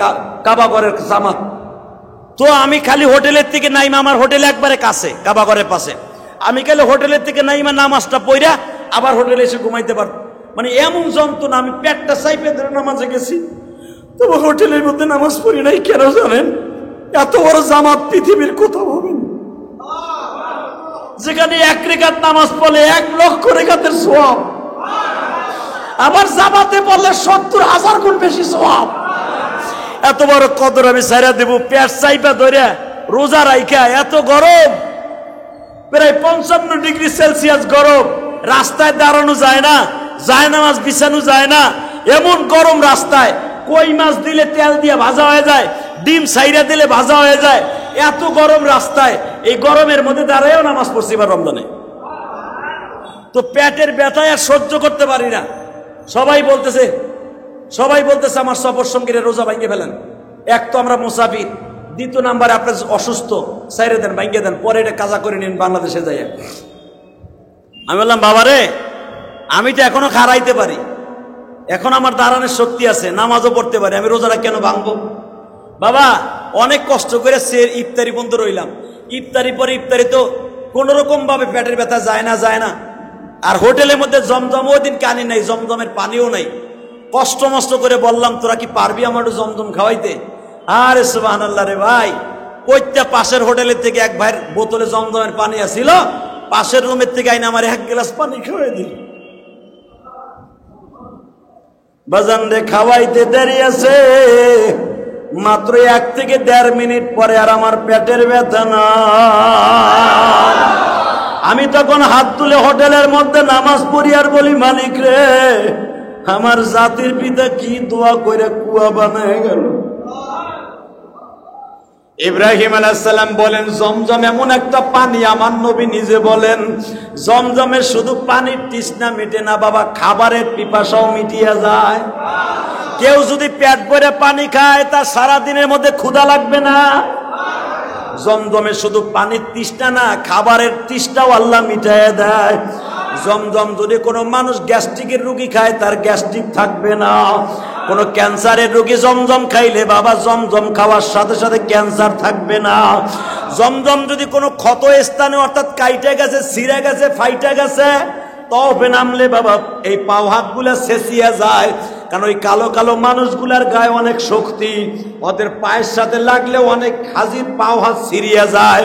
কাবাগরের জামাত। তো আমি খালি হোটেলের থেকে নাইমা, আমার হোটেল একবারে কাছে কাবাগরের পাশে, আমি খালি হোটেলের থেকে নাইমা নামাজটা পড়া আবার হোটেলে এসে ঘুমাইতে পারবো। মানে এমন যন্ত্রণা, আমি পেটটা চাইপে ধরে নামাজে গেছি, তবে হোটেলের মধ্যে নামাজ পড়ি নাই। কেন জানেন? এত বড় জামাত পৃথিবীর কোথাও হবে না, যেখানে 1 রাকাত নামাজ পড়লে 1 লক্ষ রাকাতের সওয়াব, আবার জামাতে পড়লে 70,000 গুণ বেশি সওয়াব। এত বড় কদর আমি ছাইরা দেব, পেট চাইপা ধরে রোজা রাইখা। এত গরম, প্রায় 55 ডিগ্রি সেলসিয়াস গরম, রাস্তায় দাঁড়ানো যায় না, জায়নামাজ বিছানো যায় না, এমন গরম রাস্তায়। কই মাছ দিলে তেল দিয়ে ভাজা হয়ে যায়, ডিম সাইরা দিলে ভাজা হয়ে যায়, এত গরম রাস্তায়। এই গরমের মধ্যে দাঁড়ায়ও নামাজ পড়ছি এবার রমজানে। তো পেটের ব্যথায় আর সহ্য করতে পারি না। সবাই বলতেছে আমার সফর সঙ্গীরা রোজা ভাঙ্গে ফেলেন। এক তো আমরা মুসাফির, দ্বিতীয় নাম্বারে আপনার অসুস্থ, সাইরে দেন, ভাঙ্গে দেন, পরে এটা কাজা করে নিন বাংলাদেশে যাই। আমি বললাম বাবারে, আমি তো এখনো খাড়াইতে পারি, এখন আমার দাঁড়ানোর শক্তি আছে, নামাজও পড়তে পারি, আমি রোজাটা কেন ভাঙবো? বাবা অনেক কষ্ট করে ইফতারি বন্ধ রইলাম, ইফতারি পরে ইফতারি তো কোন রকম ভাবে পেটের ব্যথা যায় না। আর হোটেলের মধ্যে জমজম, ওই দিন কানি নাই, জমজমের পানিও নাই। কষ্ট মষ্ট করে বললাম, তোরা কি পারবি আমার জমজম খাওয়াইতে? আরে সুবহানাল্লাহ রে ভাই, কইতে পাশের হোটেলের থেকে এক ভাইয়ের বোতলে জমজমের পানি আসিল, পাশের রুমের থেকে আইনা আমার 1 গ্লাস পানি খাওয়াই দিল। বাজান রে খাওয়াইতে দেরি আছে, মাত্র 1 থেকে 1.5 মিনিট পরে আর আমার পেটের ব্যথা না। আমি তখন হাত তুলে হোটেলের মধ্যে নামাজ পড়ি আর বলি, মালিক রে, আমার জাতির পিতা কি দোয়া করে কুয়া বানায় গেল। ইব্রাহিম আলাইহিস সালাম বলেন, জমজম এমন একটা পানি, আমার নবী নিজে বলেন, জমজমের শুধু পানির তৃষ্ণা মিটে না বাবা, খাবারের পিপাসাও মিটিয়ে যায়। কেউ যদি পেট ভরে পানি খায়, তার সারা দিনের মধ্যে ক্ষুধা লাগবে না। জমজমে শুধু পানির তৃষ্ণা না, খাবারের তৃষ্ণাও আল্লাহ মিটাইয়া দেয়। জমজম যদি কোনো মানুষ গ্যাস্ট্রিকের রোগী খায়, তার গ্যাস্ট্রিক থাকবে না। কোন ক্যান্সারের রোগী জমজম খাইলে বাবা, জমজম খাওয়ার সাথে সাথে ক্যান্সার থাকবে না। জমজম যদি কোনো ক্ষত স্থানে, অর্থাৎ কাইটে গেছে, ছিঁড়ে গেছে, ফাইটে গেছে, তবে নামলে বাবা এই পাও হাতগুলা ছেঁচিয়া যায়। কারণ ওই কালো কালো মানুষগুলার গায়ে অনেক শক্তি, ওদের পায়ের সাথে লাগলে অনেক হাজির পাও হাত ছিঁড়িয়া যায়।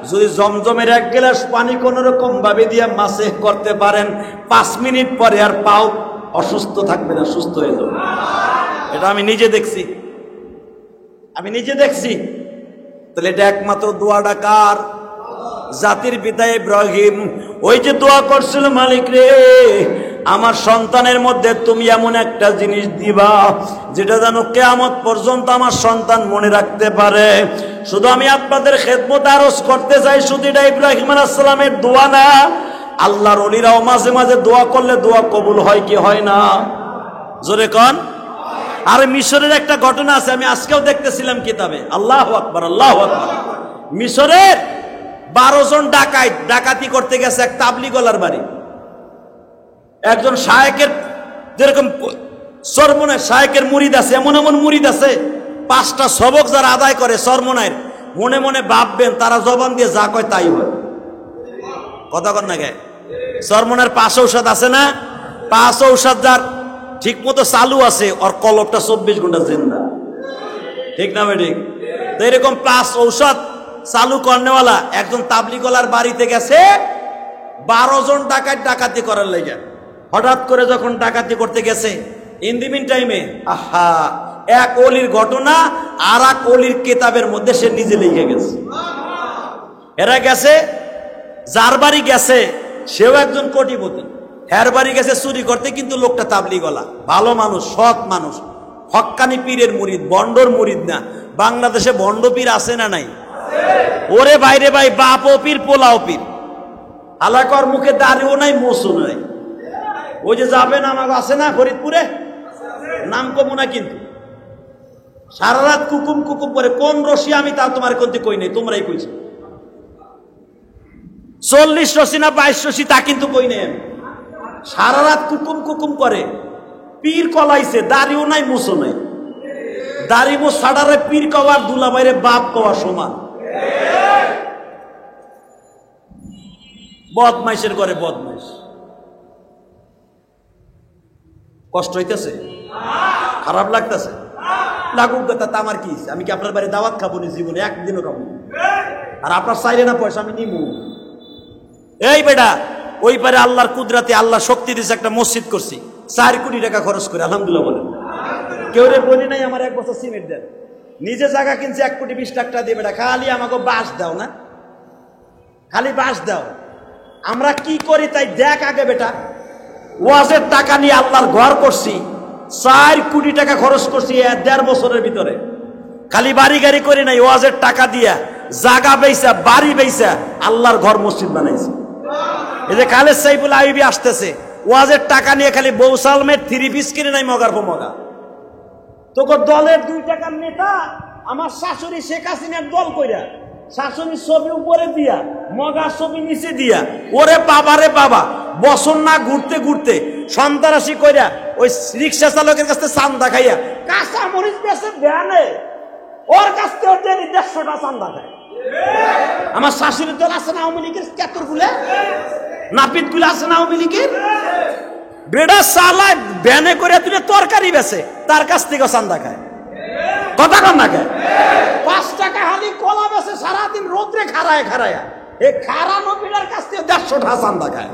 যদি জমজমের 1 গ্লাস পানি কোন রকম ভাবে দিয়ে মাসে করতে পারেন, 5 মিনিট পরে আর পাও অসুস্থ থাকবে না, সুস্থ হয়ে যাবে। এটা আমি নিজে দেখছি, তাহলে এটা একমাত্র দোয়াটা কার? জাতির পিতা ইব্রাহিম। ওই যে দোয়া করছিল, মালিক রে, আমার সন্তানের মধ্যে তুমি এমন একটা জিনিস দিবা যেটা যেন কিয়ামত পর্যন্ত আমার সন্তান মনে রাখতে পারে। শুধু আমি আপনাদের খেদমত আরজ করতে চাই, শুধু এটা ইব্রাহিম আলাইহিস সালামের দোয়া না, আল্লাহর ওলিরাও মাঝে মাঝে দোয়া করলে দোয়া কবুল হয় কি হয় না? জোরে কোন। আর মিশরের একটা ঘটনা আছে, আমি আজকেও দেখতেছিলাম কিতাবে। আল্লাহু আকবার, আল্লাহু আকবার। মিশরের 12 জন ডাকাতি করতে গেছে এক তাবলিগলার বাড়ি। একজন শায়েকের, যেরকম সরমনায় শায়েকের মুরিদ আছে, এমন এমন মুরিদ আছে, 5টা সবক যারা আদায় করে সরমনায়, মনে মনে ভাববেন তারা জবান দিয়ে যা কয় তাই হয়। কথা কন না গে? সরমনার 5 ঔষধ আছে না, 5 ঔষধ যার ঠিক মতো চালু আছে, ওর কলবটা 24 ঘন্টা জিন্দা। ঠিক না ঠিক? তো এরকম 5 ঔষধ চালু করনেওয়ালা একজন তাবলিগলার বাড়িতে গেছে 12 জন ডাকাতি করার লেগে। হঠাৎ করে যখন ডাকাতি করতে গেছে, ইন দি মিন টাইমে আহা, এক ওলির ঘটনা আর এক ওলির কিতাবের মধ্যে সে নিজে লিখে গেছে। এরা গেছে, যার বাড়ি গেছে সেও একজন কোটিপতি, এর বাড়ি গেছে চুরি করতে, কিন্তু লোকটা তাবলিগলা, ভালো মানুষ, সৎ মানুষ, হক্কানি পীরের মুরিদ, বন্ডর মুরিদ না। বাংলাদেশে বন্ড পীর আছে না নাই? ওরে বাইরে ভাই, বাপও পীর, পোলাও পীর, আলাকর মুখে দাড়িও নাই, মোছও নাই। ওই যে যাবেন আমাকে আছে না ফরিদপুরে, নাম কমু না, কিন্তু সারা রাত কুকুম কুকুম করে। কোন রশি আমি তা তোমার করতে কই নাই, তোমরাই কইছো। 40 রশি না 22 রশি তা কিন্তু কই নাই আমি। সারা রাত কুকুম কুকুম করে, পীর কলাইছে, দাড়িও নাই, মোছও নাই। দাড়ি মোছ ছাড়ারে পীর কওয়ার, দুলা বাইরে বাপ কওয়া সমান। বদমাইশের ঘরে বদমাইশ। কষ্ট হইতেছে? খারাপ লাগতেছে? লাগুক কথা, তা আমার কি? আমি কি আপনার বাড়ি দাওয়াত খাবো নি জীবনে? একদিনও খাবো। আর আপনার চাইলে না পয়সা আমি নিবো? এই বেটা, ওই পারে আল্লাহর কুদরাতে আল্লাহ শক্তি দিয়েছে, একটা মসজিদ করছি 4 কোটি টাকা খরচ করে, আলহামদুলিল্লাহ বলেন। কেউ রে বলি নাই আমার 1 বছর সিমেন্ট দেন, নিজে জায়গা কিনছে 1 কোটি 20 লাখ টাকা দিয়ে। বেটা, খালি আমাকে বাস দাও না, খালি বাস দাও। আমরা কি করি তাই দেখ আগে বেটা। ওয়াজের টাকা নিয়ে আল্লাহর ঘর করছি, 4 কোটি টাকা খরচ করছি 1.5 বছরের ভিতরে। খালি বাড়ি গাড়ি করি নাই, ওয়াজের টাকা দিয়া জায়গা বেচা, বাড়ি বেচা আল্লাহর ঘর মসজিদ বানাইছে। এই যে খালেদ সাইফুল আইবি আসতেছে, ওয়াজের টাকা নিয়ে খালি বৌসালমের 3 পিস কিনে নাই, মগার পর মগা। তোকে দলের 2 টাকার নেতা আমার শাশুড়ি শেখ হাসিনার দল কইরা, শাশুড়ির ছবি উপরে দিয়া, মগার ছবি নিচে দিয়া, ওরে বাবা রে বাবা, বছর না ঘুরতে ঘুরতে সন্ত্রাসী কইরা ওই রিক্সা চালকের কাছে চান্দা খাইয়া কাঁচা মরিচ বেচে ভ্যানে, ওর কাছ থেকে 150টা চান্দা খায়। আমার শাশুড়ির দল আছে না আওয়ামী লীগের, কেতর গুলে নাপিত গুলো আছে না আওয়ামী লীগের, বেড়া চালায় ভ্যানে করে তুলে তরকারি বেচে, তার কাছ থেকে চান্দা খায়। কথা কন না খায়? 5 টাকা হালি কলা বেচে, সারাদিন রোদ্রে খাড়ায় খাড়ায়া, এই খাড়ানো পিলার কাছ থেকে 150টা চান্দা খায়।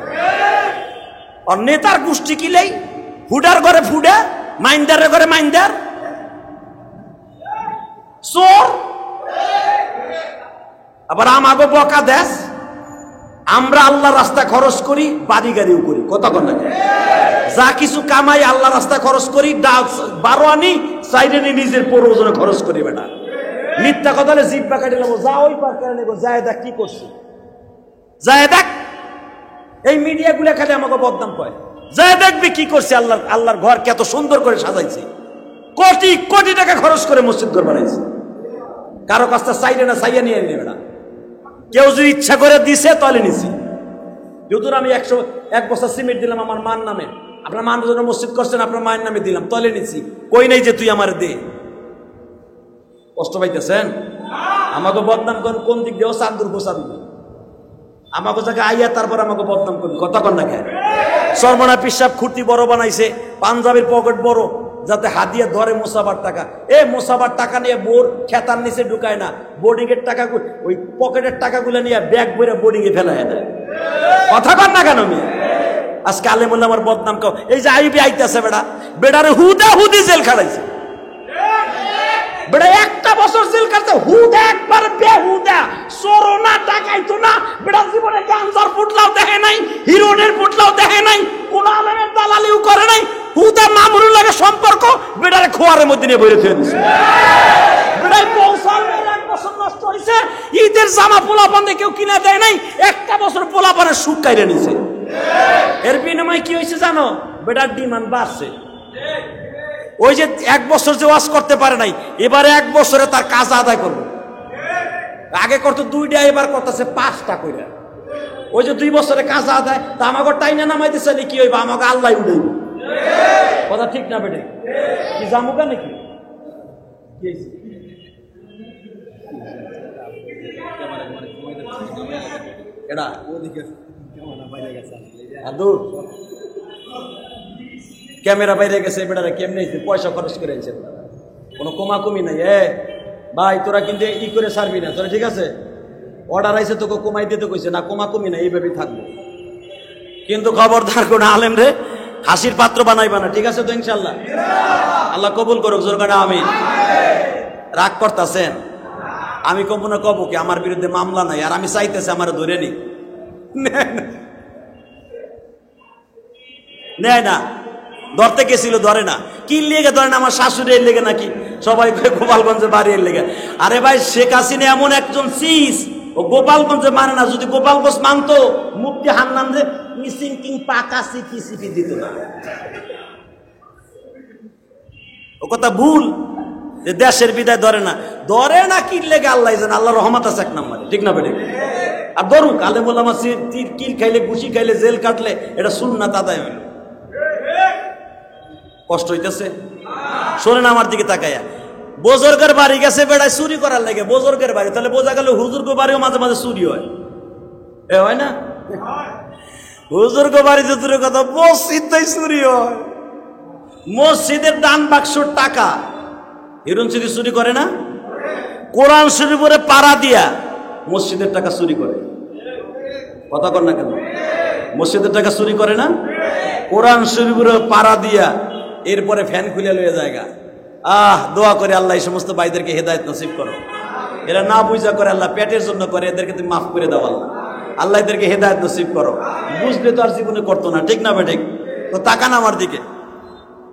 আর নেতার গোষ্ঠী কিলেই ফুডার ঘরে ফুডে, মাইন্দারে করে মাইন্দার চোর। আবার আমাকে বকা দেশ, আমরা আল্লাহ রাস্তা খরচ করি, বাড়ি গাড়িও করি, কথা কন না? যা কিছু কামাই আল্লাহ রাস্তা খরচ করি, 12 আনি, সাইডে নিজের প্রয়োজনে খরচ করি। বেটা মিথ্যা কথা হলে জিব্বা কাটি নেবো, যা ওই পার করে নেবো, যায় দেখ কি করছি, যায় দেখ। এই মিডিয়া গুলা খালি আমাকে বদনাম করে, যায় দেখবি কি করছে। আল্লাহর ঘর কত সুন্দর করে সাজাইছে, কোটি কোটি টাকা খরচ করে মসজিদ ঘর বানাইছে। কারো কাছটা চাইলে না, চাইয়া নিয়ে নেবে না। কেউ যদি ইচ্ছা করে দিছে তাহলে নিছি। যদিও আমি 101 বছর সিমেন্ট দিলাম আমার মার নামে, আপনার মান জন্য মসজিদ করছেন, আপনার মায়ের নামে দিলাম, তলে নিছি, কই নাই যে তুই আমার দে। কষ্ট পাইতেছেন? আমাকে বদনাম করেন কোন দিক দিয়েও, চান্দুর গোসান্দুর আমাকে জায়গায় আইয়া তারপর আমাকে বদনাম করবি, কথা কন না কেন? সর্বনা পিসাব খুঁটি বড় বানাইছে, পাঞ্জাবির পকেট বড়, যাতে হাতিয়ে ধরে মোসাবার টাকা। মোসাবার টাকা নিয়ে বোর খেতার নিচে ঢুকায় না, বোর্ডিং এর টাকা, ওই পকেটের টাকাগুলো নিয়ে ব্যাগ ভরে বোর্ডিং এ ফেলা দেয়। কথা কন না কেন? আমি আজকে আলেমুল্লাহ আমার বদনাম কাও। এই যে আইবি আইতেছে, বেড়ারে হুদা হুদি জেল খাটাইছে। বেড়া 1টা বছর জেল কাটতে, হুদা একবার বেহুদা, চোরনা টাকাইতো না। বেড়া জীবনে গাঞ্জার পুটলাও দেখে নাই, হিরোনের পুটলাও দেখে নাই, কোন আলেমের দালালিও করে নাই। হুদা মামুনুর লাগে সম্পর্ক, বেড়ারে খোয়ারের মধ্যে নিয়ে বইরে থুয়ে দিছে। বেড়াই পৌঁছানোর 1 বছর নষ্ট হয়েছে। ঈদের জামা পোলাপানে কেউ কিনে দেয় নাই, 1টা বছর পোলাপানের সুখ কাইরে নিছে। এর বিনিময়ে কি হয়েছে জানো? বেটার ডিমান্ড বাড়ছে। ওই যে 1 বছর যে ওয়াজ করতে পারে নাই, এবারে 1 বছরে তার কাজ আদায় করবে। আগে করতো 2টা, এবার করতেছে 5টা করে। ওই যে 2 বছরে কাজ আদায়, তা আমাকে টাইনা নামাইতে চাইলে কি হইবা? আমাকে আল্লাহ উঠাইব। কথা ঠিক না বেটে? কি জামুকা নাকি? এটা ক্যামেরা বাইরে গেছে, বেটারা কেমনে পয়সা খরচ করে কোনো কমাকমি নাই। ভাই তোরা কিন্তু ই করে ছাড়বি না, তোরা ঠিক আছে? অর্ডার আইছে তোকে কমাই দিতে কইছে না, কমাকমি না, এইভাবেই থাকবো। কিন্তু খবরদার কোন আলেম রে হাসির পাত্র বানাইবা না, ঠিক আছে তো? ইনশাল্লাহ আল্লাহ কবুল করুক, জোর করে আমিন। রাগ করতেছেন? আমি কব না, কব কি আমার বিরুদ্ধে মামলা নাই, আর আমি চাইতেছি আমার ধরে নি, নেয় না। ধরতে গেছিল, ধরে না। কি লেগে ধরে না? আমার শাশুড়ির লেগে নাকি? সবাই গোপালগঞ্জে বাড়ির লেগে। আরে ভাই, শেখ হাসিনা এমন একজন চিজ, ও গোপালগঞ্জে মানে না। যদি গোপালগঞ্জ মানতো, মুফতি হান্নান যে মিসিং কিং পাকা সিপি দিত না। ও কথা ভুল, যে দেশের বিদায় ধরে না। ধরে না কি লেগে আল্লাহ জানে, আল্লাহ রহমত আছে 1 নম্বরে, ঠিক না বেটে? আর ধরুক, আলেমুল আমা কিল খাইলে, ঘুষি খাইলে, জেল কাটলে, এটা সুন্নাত আদায় হইল। কষ্ট হইতেছে? শোনেন আমার দিকে তাকাইয়া, বুজুর্গের বাড়ি গেছে বেড়ায় চুরি করার লাগে, বুজুর্গের বাড়ি, তাহলে বোঝা গেল হুজুর্গ বাড়িও মাঝে মাঝে চুরি হয়। হয় না? হুজুর্গ বাড়িতে দূরের কথা, মসজিদটাই চুরি হয়। মসজিদের দান বাক্সর টাকা হিরুন সিদি চুরি করে না? কোরআন শরীফের পাড়া দিয়া মসজিদের টাকা চুরি করে। কথা কর না কেন? মসজিদের টাকা চুরি করে না? কোরআন শরীফের পাড়া দিয়া, এরপরে ফ্যান খুলে লয়ে জায়গা। দোয়া করে আল্লাহ এই সমস্ত ভাইদেরকে হেদায়েত নসিব করো। এরা না বুঝা করে, আল্লাহ পেটের জন্য করে, এদেরকে তুমি মাফ করে দাও আল্লাহ। আল্লাহ এদেরকে হেদায়েত নসিব করো। বুঝলে তো আর জীবনে করতো না, ঠিক না বেঠিক? তো তাকান আমার দিকে।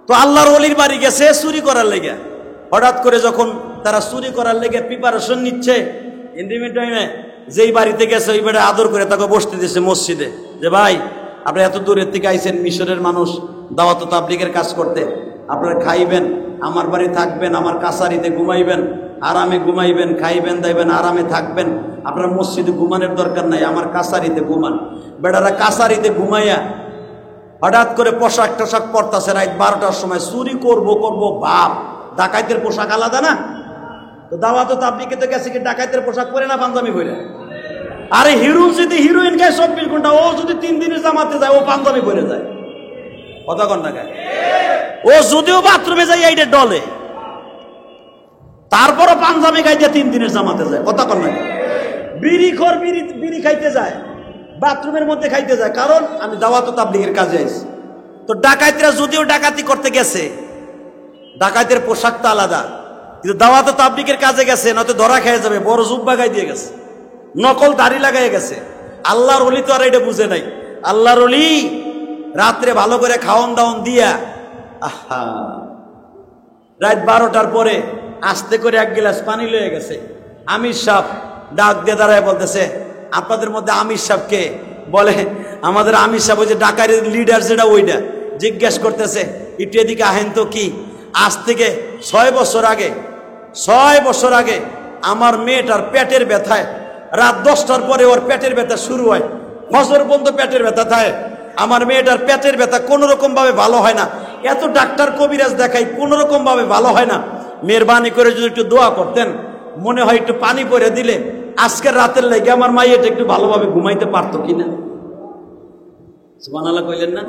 তো আল্লাহর ওলির বাড়ি গেছে চুরি করার লেগে। হঠাৎ করে যখন তারা চুরি করার লেগে প্রিপারেশন নিচ্ছে, ইন্ডিমিট টাইমে যেই বাড়িতে গেছে ওই বাড়ি আদর করে তাকে বসতে দিয়েছে মসজিদে, যে ভাই আপনি এত দূরের থেকে আইছেন, মিশরের মানুষ, দাওয়াত তাবলীগের কাজ করতে, আপনারা খাইবেন, আমার বাড়ি থাকবেন, আমার কাছারিতে ঘুমাইবেন, আরামে ঘুমাইবেন, খাইবেন দাইবেন, আরামে থাকবেন, আপনার মসজিদে ঘুমানোর দরকার নাই, আমার কাছারিতে ঘুমান। বেটারা কাছারিতে ঘুমাইয়া হঠাৎ করে পোশাক টোশাক পরতাছে, রাত 12টার সময় চুরি করবো বাপ। ডাকাইতের পোশাক আলাদা না? তো দাওয়াত তাবলীগে গেছে কি ডাকাইতের পোশাক পরে না পাঞ্জাবি পরে? আরে হিরোইন যদি হিরোইন খায় 24 ঘন্টা, ও যদি 3 দিনের জামাতে যায়, ও পাঞ্জাবি পরে যায়। কথা কন না গায়? ও যদিও বাথরুমে যায় এইটা ডলে, তারপরও পাঞ্জাবি গাইতে 3 দিনের জামাতে যায়। কথা কন না? বিড়িখোর বিড়ি খাইতে যায়, বাথরুমের মধ্যে খাইতে যায়, কারণ আমি দাওয়াত তাবলীগের কাজে আইছি। তো ডাকাইতরা যদিও ডাকাতি করতে গেছে, ডাকাতের পোশাকটা আলাদা, কিন্তু দাওয়াতে তাবলীগের কাজে গেছে, নয়তো ধরা খেয়ে যাবে, বড় জুব্বা গায়ে দিয়ে গেছে, নকল দাড়ি লাগাই গেছে। আল্লাহর ওলি তো আর এটা বুঝে নাই। আল্লাহর ওলি রাত্রে ভালো করে খাওয়ন দাওয়ন দিয়া, আহা, রাত 12টার পরে আস্তে করে এক গ্লাস পানি লয়ে গেছে। আমির সাহেব ডাক দিয়ে দাঁড়ায় বলতেছে, আপনাদের মধ্যে আমির সাহেবকে? বলে আমাদের আমির সাহেব ওই যে ডাকারের লিডার যেটা ওইটা। জিজ্ঞেস করতেছে, একটু এদিকে আহেন তো। কি? আজ থেকে 6 বছর আগে আমার মেয়েটার পেটের ব্যথায় রাত 10টার পরে ওর পেটের ব্যথা শুরু হয়, ফজর পর্যন্ত পেটের ব্যথা থাকে। আমার মেয়েটার পেটের ব্যথা কোনো রকম ভাবে ভালো হয় না, এত ডাক্তার কবিরাজ দেখাই কোনো রকম ভাবে ভালো হয় না। মেহরবানি করে যদি একটু দোয়া করতেন, মনে হয় একটু পানি পরে দিলে আজকের রাতের লেগে আমার মাইয়াটা একটু ভালোভাবে ঘুমাইতে পারতো কিনা। সুবহানাল্লাহ কইলেন না?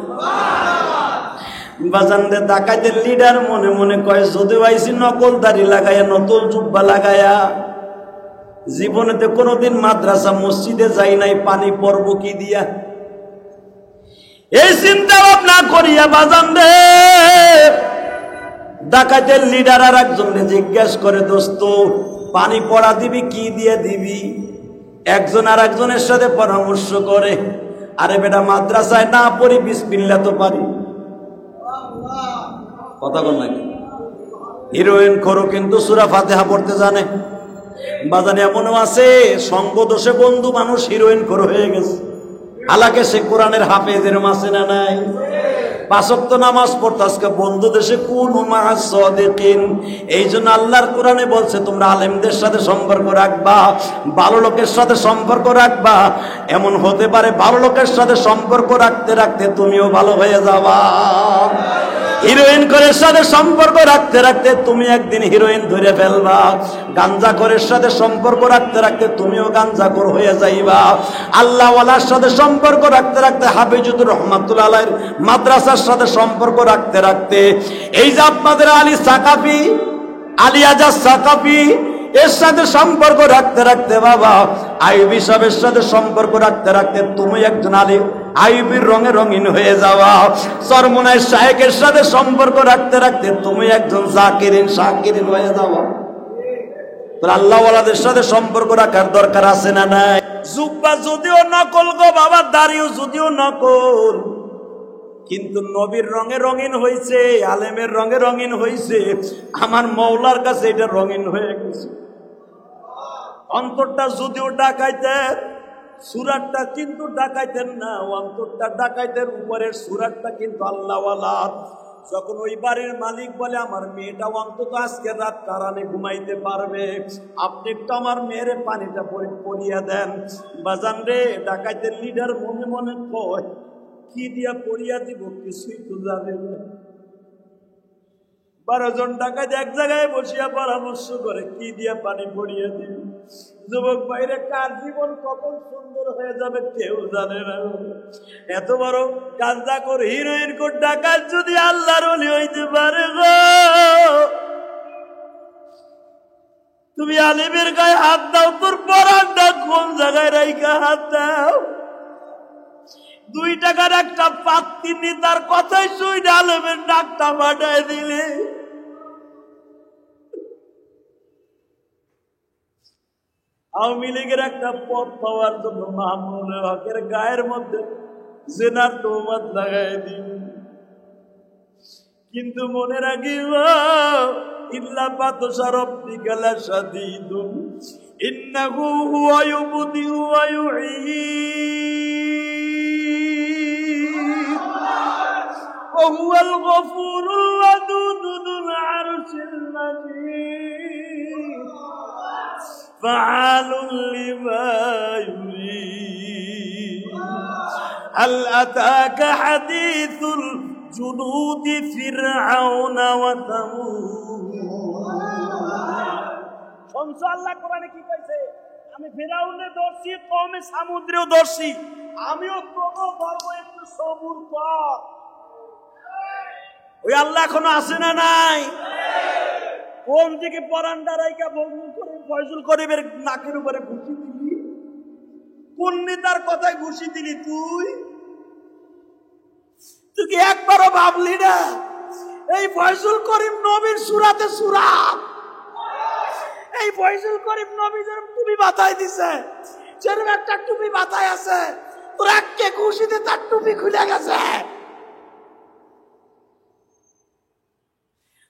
বাজানরে ডাকাতের লিডার মনে মনে কয়, যদি আইছি নকল দাড়ি লাগাইয়া, নকল জুব্বা লাগাইয়া, জীবনেতে কোনোদিন মাদ্রাসা মসজিদে যাই নাই, পানি পরব কি দিয়া? এই চিন্তা ভাবনা করিয়া বাজানরে ডাকাতের লিডার আর একজনকে জিজ্ঞেস করে, দোস্ত পানি পড়া দিবি কি দিয়ে দিবি? একজন আর একজনের সাথে পরামর্শ করে, আরে বেটা মাদ্রাসায় না পড়ি বিসমিল্লাহ তো পারি। কথা বল নাকি? হিরোইন খোরও কিন্তু সূরা ফাতিহা পড়তে জানে। বাজানে এমনও আছে সঙ্গ দোষে বন্ধু মানুষ হিরোইন খোর হয়ে গেছে, হালাকে সে কোরআনের হাফেজের মাসে না নাই। 5 ওয়াক্ত নামাজ পড়তে আজকে বন্ধু দেশে কুনু মা'আস সাদিকিন। এই জন্য আল্লাহর কোরআনে বলছে, তোমরা আলেমদের সাথে সম্পর্ক রাখবা, ভালো লোকের সাথে সম্পর্ক রাখবা। এমন হতে পারে ভালো লোকের সাথে সম্পর্ক রাখতে রাখতে তুমিও ভালো হয়ে যাবা। হিরোইন করের সাথে সম্পর্ক রাখতে রাখতে তুমি একদিন হিরোইন ধরে ফেলবা। গাঞ্জাখোরের সাথে সম্পর্ক রাখতে রাখতে তুমিও গাঞ্জাখোর হয়ে যাইবা। আল্লাহওয়ালার সাথে সম্পর্ক রাখতে রাখতে হাফিজুর রহমাতুল্লাহ আলাইহির মাদ্রাসার সাথে সম্পর্ক রাখতে রাখতে, এই যে আপনাদের আলী সাকাফি, আলী আজাদ সাকাফি, এর সাথে সম্পর্ক রাখতে রাখতে বাবা আইয়ুবী সাহেবের সাথে সম্পর্ক রাখতে রাখতে তুমি একজন আলী আইয়ুবীর রঙে রঙিন হয়ে যাওয়া। চরমোনাই শায়েখের সাথে সম্পর্ক রাখতে রাখতে তুমি একজন জাকিরিন শাকিরিন হয়ে যাওয়া। তো আল্লাহওয়ালাদের সাথে সম্পর্ক রাখার দরকার আছে না নাই? জুব্বা যদিও নকল গো বাবা, দাড়িও যদিও নকল, কিন্তু নবীর রঙে রঙিন হয়েছে, আলেমের রঙে রঙিন হয়েছে। আমার মওলার কাছে এটা রঙিন হয়ে গেছে। অন্তরটা যদিও ডাকাইতের, সুরাতটা কিন্তু ডাকাইতেন না। অন্তরটা ডাকাইতের, উপরের সুরাতটা কিন্তু আল্লাহওয়ালা। যখন ওই বাড়ির মালিক বলে, আমার মেয়েটা অন্তত আজকে রাত আরামে ঘুমাইতে পারবে, আপনি একটু আমার মেয়ের পানিটা পরিয়ে দেন। বাজান রে, ডাকাইতের লিডার মনে মনে কয়, কি দিয়া পড়িয়া দিব কিছুই তো জানে না। 12 জন ডাকাত এক জায়গায় বসিয়া পরামর্শ করে, কি দিয়া পানি পড়িয়ে দিব। যুবক ভাইরে, কার জীবন কখন সুন্দর হয়ে যাবে কেউ জানে না। এত বড় গাঁজাখোর হিরোইন কোর ডাকাত যদি আল্লাহর ওলি হইতে পারে গো, তুমি আলিমের গায়ে হাত দাও, তোর পরানটা কোন জায়গায় রাইখা হাত দাও। 2 টাকার একটা পাত্তি নি, তার কথাই শুই আলেমের ডাকটা পাঠায় দিলে। আওয়ামী লীগের একটা পদ পাওয়ার জন্য মামুনুল হকের গায়ের মধ্যে জেনার তহমত লাগাই দিল। কিন্তু মনে রাখিবা, ইল্লা বাতশা রাব্বিকা লাশাদীদুন ইন্নাহু হুয়া ইউবদিউ ওয়া ইউঈদ ওয়া হুয়াল গফুরুল ওয়াদুদ যুল আরশিল মাজিদ ফাআলুন লিমা ইউরিদ। হাল আতাকা হাদিসুল জুনুদি ফিরআউনা ওয়া তামুদ। শুনছো আল্লাহ কোরআনে কি কইছে? আমি ফিরআউনে ধরছি, কওমে সামুদ্রেও ধরছি, আমিও তোকে ধরবো, একটু সবুর কর। ওই আল্লাহ এখনো আছে না নাই? কোন দিকে পরান্ডা রাইকা বন্ধু করে ফয়জুল করিমের নাকের উপরে ঘুষি দিলি? কোন নেতার কথায় ঘুষি দিলি তুই? তুই কি একবারও ভাবলি না এই ফয়জুল করিম নবীর সূরাতে সূরা, এই ফয়জুল করিম নবী যেরকম টুপি মাথায় দিছে, যেরকম একটা টুপি মাথায় আছে, তোর একে খুশিতে তার টুপি খুলে গেছে।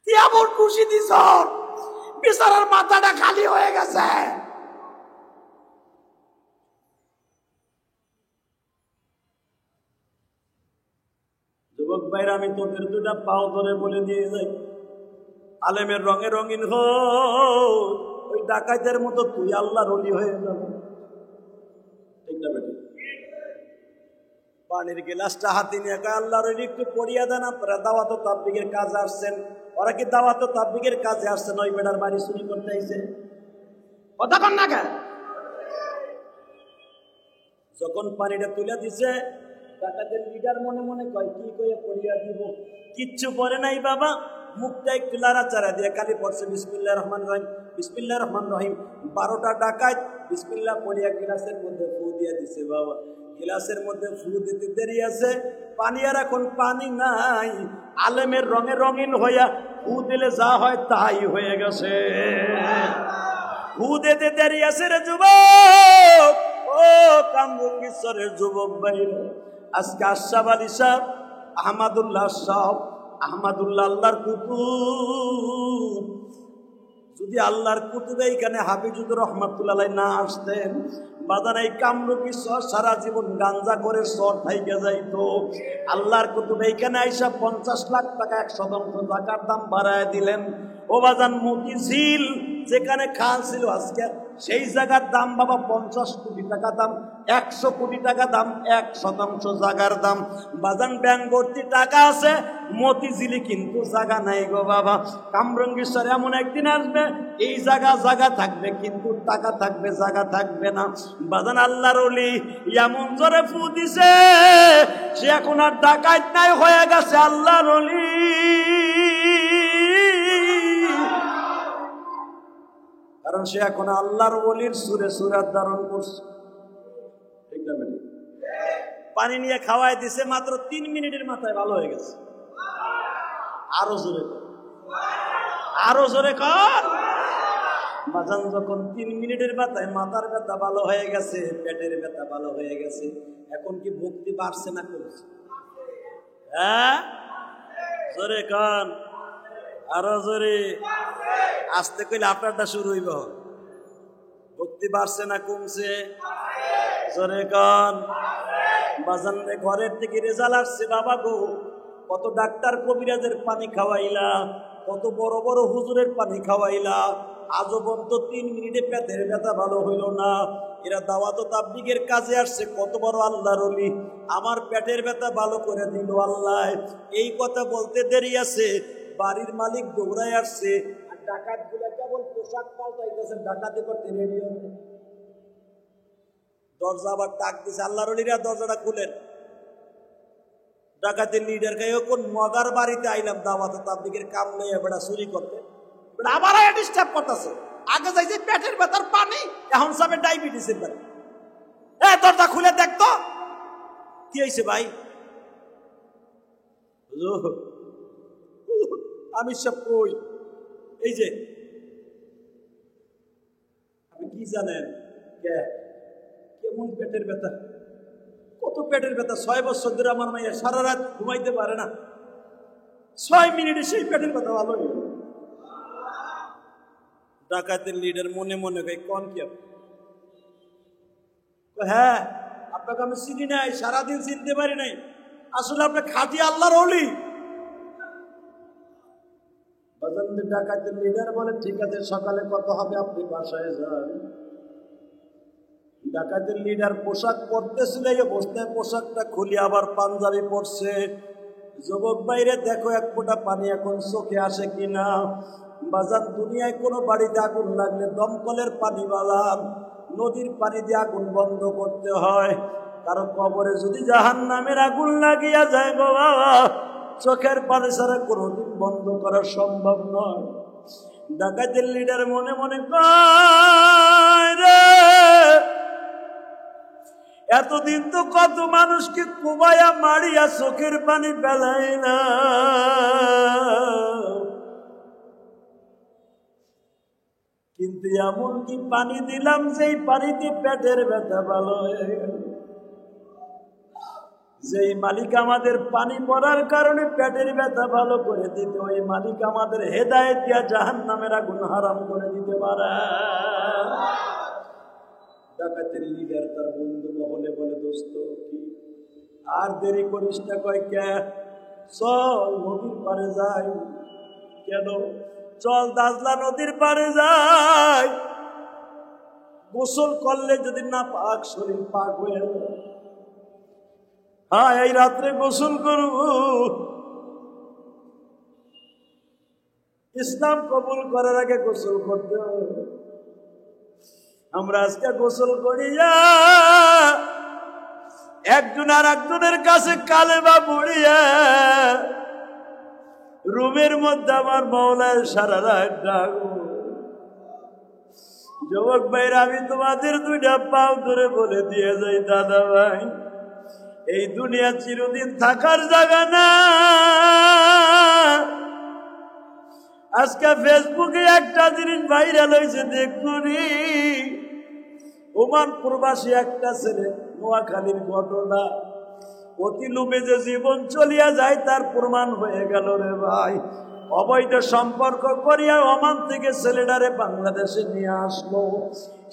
তুই এমন খুশি দিছ, বিচারার মাথাটা খালি হয়ে গেছে। যুবক ভাইরা, আমি তোদের দুটা পাও ধরে বলে দিয়ে যাই, আলেমের রঙে রঙিন হো, ওই ডাকাইতের মতো তুই আল্লাহর ওলি হয়ে যাবে। ঠিক না বেটি? পানির গিলাসটা হাতে নিয়ে আল্লাহর ওলি একটু পড়িয়া দেন। আপনারা দাওয়াত ও তাবলীগের কাজে আসছেন, ওরা কি দাওয়াত ও তাবলীগের কাজে আসছেন ওই বেটার বাড়ি চুরি করতে আইছে? কথা কন না কেন? যখন পানিটা তুলে দিছে, ডাকাতের লিডার মনে মনে কয় কি কয়ে পড়িয়া দিব, কিচ্ছু পরে নাই বাবা, মুখটা একটু লাড়াচাড়া দিয়ে খালি পড়ছে বিসমিল্লাহির রহমানির রহিম, বিসমিল্লাহির রহমানির রহিম। 12টা ডাকাত বিসমিল্লাহ পড়িয়া গিলাসের মধ্যে ফু দিয়ে দিছে বাবা। গিলাসের মধ্যে ফু দিতে দেরি আছে, পানি আর এখন পানি নাই, আলেমের রঙে রঙিন হইয়া ফু দিলে যা হয় তাই হয়ে গেছে। ফু দিতে দেরি আছে রে যুবক, ও কামরঙ্গীশ্বরের যুবক ভাইরা, আজকে আশরাফ আলী সাহেব, আহমদুল্লাহ সাহেব, আহমদুল্লাহ আল্লাহর কুতুব, যদি আল্লাহর কুতুব এইখানে হাফিজুর রহমাতুল্লাহ না আসতেন, বাদান এই কামরঙ্গীশ্বর সারা জীবন গাঞ্জা করে সর থাইকে যাইতো। আল্লাহর কুতুব এইখানে আইসা 50 লাখ টাকা 1% টাকার দাম বাড়ায় দিলেন। ও বাজান মতিঝিল যেখানে খাল ছিল আজকে সেই জায়গার দাম বাবা 50 কোটি টাকা দাম, 100 কোটি টাকা দাম, 1% জায়গার দাম। বাজান ব্যাংক ভর্তি টাকা আছে, মতিঝিলে কিন্তু জায়গা নাই গো বাবা। কামরঙ্গীশ্বর এমন একদিন আসবে, এই জায়গা থাকবে কিন্তু টাকা থাকবে, জায়গা থাকবে না। বাজান আল্লাহর ওলি এমন জোরে ফু দিছে, সে এখন আর ডাকাত নাই, হয়ে গেছে আল্লাহর ওলি। কারণ সে এখন আল্লাহর ওলির সুরে সুরাত ধারণ করছে। ঠিক না বেটি? পানি নিয়ে খাওয়াই দিছে, মাত্র 3 মিনিটের মাথায় ভালো হয়ে গেছে। আরো জোরে কর, আরো জোরে কর। বাজান যখন 3 মিনিটের মাথায় মাথার ব্যথা ভালো হয়ে গেছে, পেটের ব্যথা ভালো হয়ে গেছে, এখন কি ভক্তি বাড়ছে না কমছে? হ্যাঁ, জোরে কন, আরো জোরে। আসতে কইলে আপনারটা শুরু হইব। ভক্তি বাড়ছে না কমছে? জোরে কন। বাজান ঘরের থেকে রেজাল্ট আসছে বাবা গো, কত ডাক্তার কবিরাজের পানি খাওয়াইলা, কত বড় বড় হুজুরের পানি খাওয়াইলা, আজও পর্যন্ত 3 মিনিটে পেটের ব্যথা ভালো হইল না। এরা দাওয়াত ও তাবলীগের কাজে আসছে, কত বড় আল্লাহর ওলি, আমার পেটের ব্যথা ভালো করে দিল আল্লাহ। এই কথা বলতে দেরি আছে, বাড়ির মালিক দৌড়ায় আসছে, আর ডাকাত গুলা কেবল পোশাক পাল্টাইতেছে, ডাকাতি করতে রেডি হবে। দরজা আবার ডাক দিছে, আল্লাহর ওলিরা দরজাটা খুলেন। ডাকাতের লিডার কে কোন মগার বাড়িতে আইলাম দাওয়াত তাবলীগের কাম লইয়া বেটা চুরি করতে, বেটা আবার ডিস্টার্ব করতেছে। আগে যাইছে পেটের ব্যথার পানি, এখন সবে ডায়াবেটিসের পানি। দরজা খুলে দেখতো কি হয়েছে ভাই। আমি সব কই, এই যে আপনি কি জানেন কেমন পেটের ব্যথা, কত পেটের ব্যথা। 6 বছর ধরে আমার মাইয়া সারা রাত ঘুমাইতে পারে না, 6 মিনিটে সেই পেটের ব্যথা ভালো হয়ে গেল। ডাকাতের লিডার মনে মনে কোন কি? হ্যাঁ, আপনাকে আমি চিনি নাই, সারাদিন চিনতে পারি নাই, আসলে আপনি খাঁটি আল্লাহর ওলি। ডাকাতের লিডার বলে ঠিক আছে, সকালে কত হবে আপনি বাসায় যান। ডাকাতের লিডার পোশাক পরতেছিল, অবস্থায় পোশাকটা খুলে আবার পাঞ্জাবি পরছে। যুবক বাইরে দেখো, এক ফোঁটা পানি এখন চোখে আসে কিনা। বাজার দুনিয়ায় কোনো বাড়িতে আগুন লাগলে দমকলের পানি বালান, নদীর পানি দিয়ে আগুন বন্ধ করতে হয়। কারণ কবরে যদি জাহান্নামের আগুন লাগিয়া যায় গো বাবা, চোখের পানি ছাড়া কোনোদিন বন্ধ করা সম্ভব নয়। ডাকাতের লিডার মনে মনে কয় রে, এতদিন তো কত মানুষকে কুবাইয়া মারিয়া চোখের পানি ফেলাই না, কিন্তু এমন কি পানি দিলাম যেই পানিতে পেটের ব্যথা ভালো হয়ে গেল। যেই মালিক আমাদের পানি পড়ার কারণে পেটের ব্যথা ভালো করে দিতে, ওই মালিক আমাদের হেদায়েত দিয়া জাহান্নামের আগুন হারাম করে দিতে পারে। ডাকাতের লিডার তার বন্ধু মহলে বলে, দোস্ত কি আর দেরি করিস না, কয় কে, চল নদীর পারে যাই। কেন? চল দাজলা নদীর পারে যাই, গোসল করলে যদি না পাক শরীর পাক হয়ে যায়, হ্যাঁ এই রাত্রে গোসল করব। ইসলাম কবুল করার আগে গোসল করতে হবে। আমরা আজকে গোসল করিয়া একজন আর একজনের কাছে কালেমা পড়িয়া রুমের মধ্যে আমার মাওলার সারা রাত ডাকবো। যুবক ভাইরা, আমি তোমাদের দুইটা পাও ধরে বলে দিয়ে যাই, দাদা ভাই, এই দুনিয়া চিরদিন থাকার জায়গা না। আজকে ফেসবুকে একটা জিনিস ভাইরাল হয়েছে, দেখুনি, ওমান প্রবাসী একটা ছেলে, নোয়াখালীর ঘটনা, অতি লোভে যে জীবন চলিয়া যায় তার প্রমাণ হয়ে গেল রে ভাই। অবৈধ সম্পর্ক করিয়া ওমান থেকে ছেলেটারে বাংলাদেশে নিয়ে আসলো।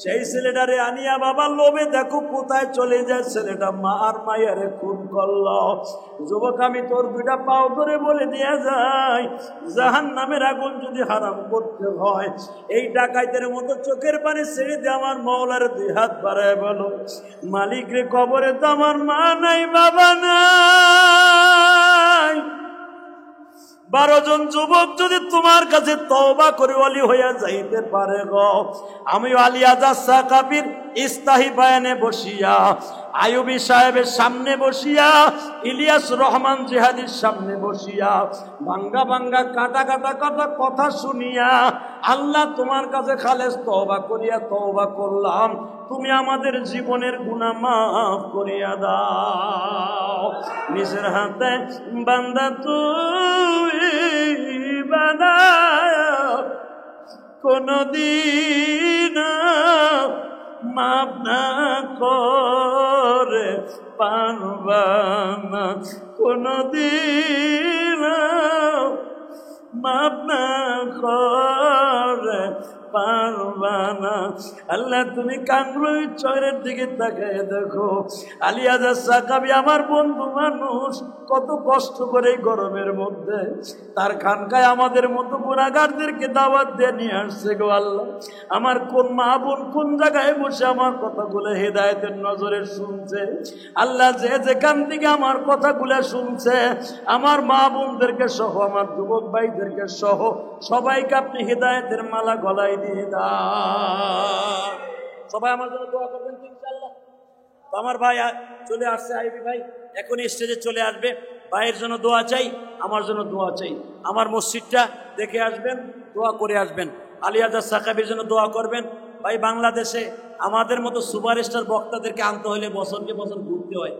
সেই ছেলেটারে আনিয়া বাবা লোভে দেখো কোথায় চলে যায়, ছেলেটা মা আর মায়ারে খুন করলো। যুবক, আমি তোর দুইটা পাও ধরে বলে দিয়ে যাই, জাহান্নামের আগুন যদি হারাম করতে হয়, এই ডাকাইতের মতো চোখের পানি ছেড়ে দিয়ে আমার মাওলার দুই হাত বাড়ায় বলো, মালিক রে, কবরে তো আমার মা নাই, বাবা নাই। 12 জন যুবক যদি তোমার কাছে তওবা করে ওয়ালি হইয়া যাইতে পারে গো, আমি আলী আজাদ সাকাফির ইস্তাহি বায়ানে বসিয়া, আইয়ুবী সাহেবের সামনে বসিয়া, ইলিয়াস রহমান জিহাদির সামনে বসিয়া, ভাঙ্গা ভাঙ্গা কাটা কাটা কাটা কথা শুনিয়া আল্লাহ তোমার কাছে খালেস তওবা করিয়া তওবা করলাম, তুমি আমাদের জীবনের গুনাহ মাফ করিয়া দাও। নিজের হাতে বান্দা তুই বানায়, কোনদিন মাফ না করে পারবা না, কোনদিন মাফ না করে পারবা না। আল্লাহ তুমি কামরুই চরের দিকে তাকায় দেখো, আলী আজাদ সাকাফি আমার বন্ধু মানুষ কত কষ্ট করে গরমের মধ্যে তার খানকায় আমাদের মতো গুনাহগারদেরকে দাওয়াত দিয়ে নিয়ে আসছে গো আল্লাহ। আমার কোন মা বোন কোন জায়গায় বসে আমার কথাগুলো হেদায়েতের নজরে শুনছে, আল্লাহ যে যেখান থেকে আমার কথাগুলো শুনছে, আমার মা বোনদেরকে সহ, আমার যুবক ভাইদেরকে সহ সবাইকে আপনি হেদায়েতের মালা গলায় দিয়ে দাও। সবাই আমার জন্য দোয়া করবেন ইনশাআল্লাহ। আমার ভাই চলে আসছে, আইবি ভাই এখনই স্টেজে চলে আসবে। ভাইয়ের জন্য দোয়া চাই, আমার জন্য দোয়া চাই। আমার মসজিদটা দেখে আসবেন, দোয়া করে আসবেন। আলী আজাদ সাকাফির জন্য দোয়া করবেন। ভাই, বাংলাদেশে আমাদের মতো সুপারস্টার বক্তাদেরকে আনতে হলে বছরকে বছর ঘুরতে হয়।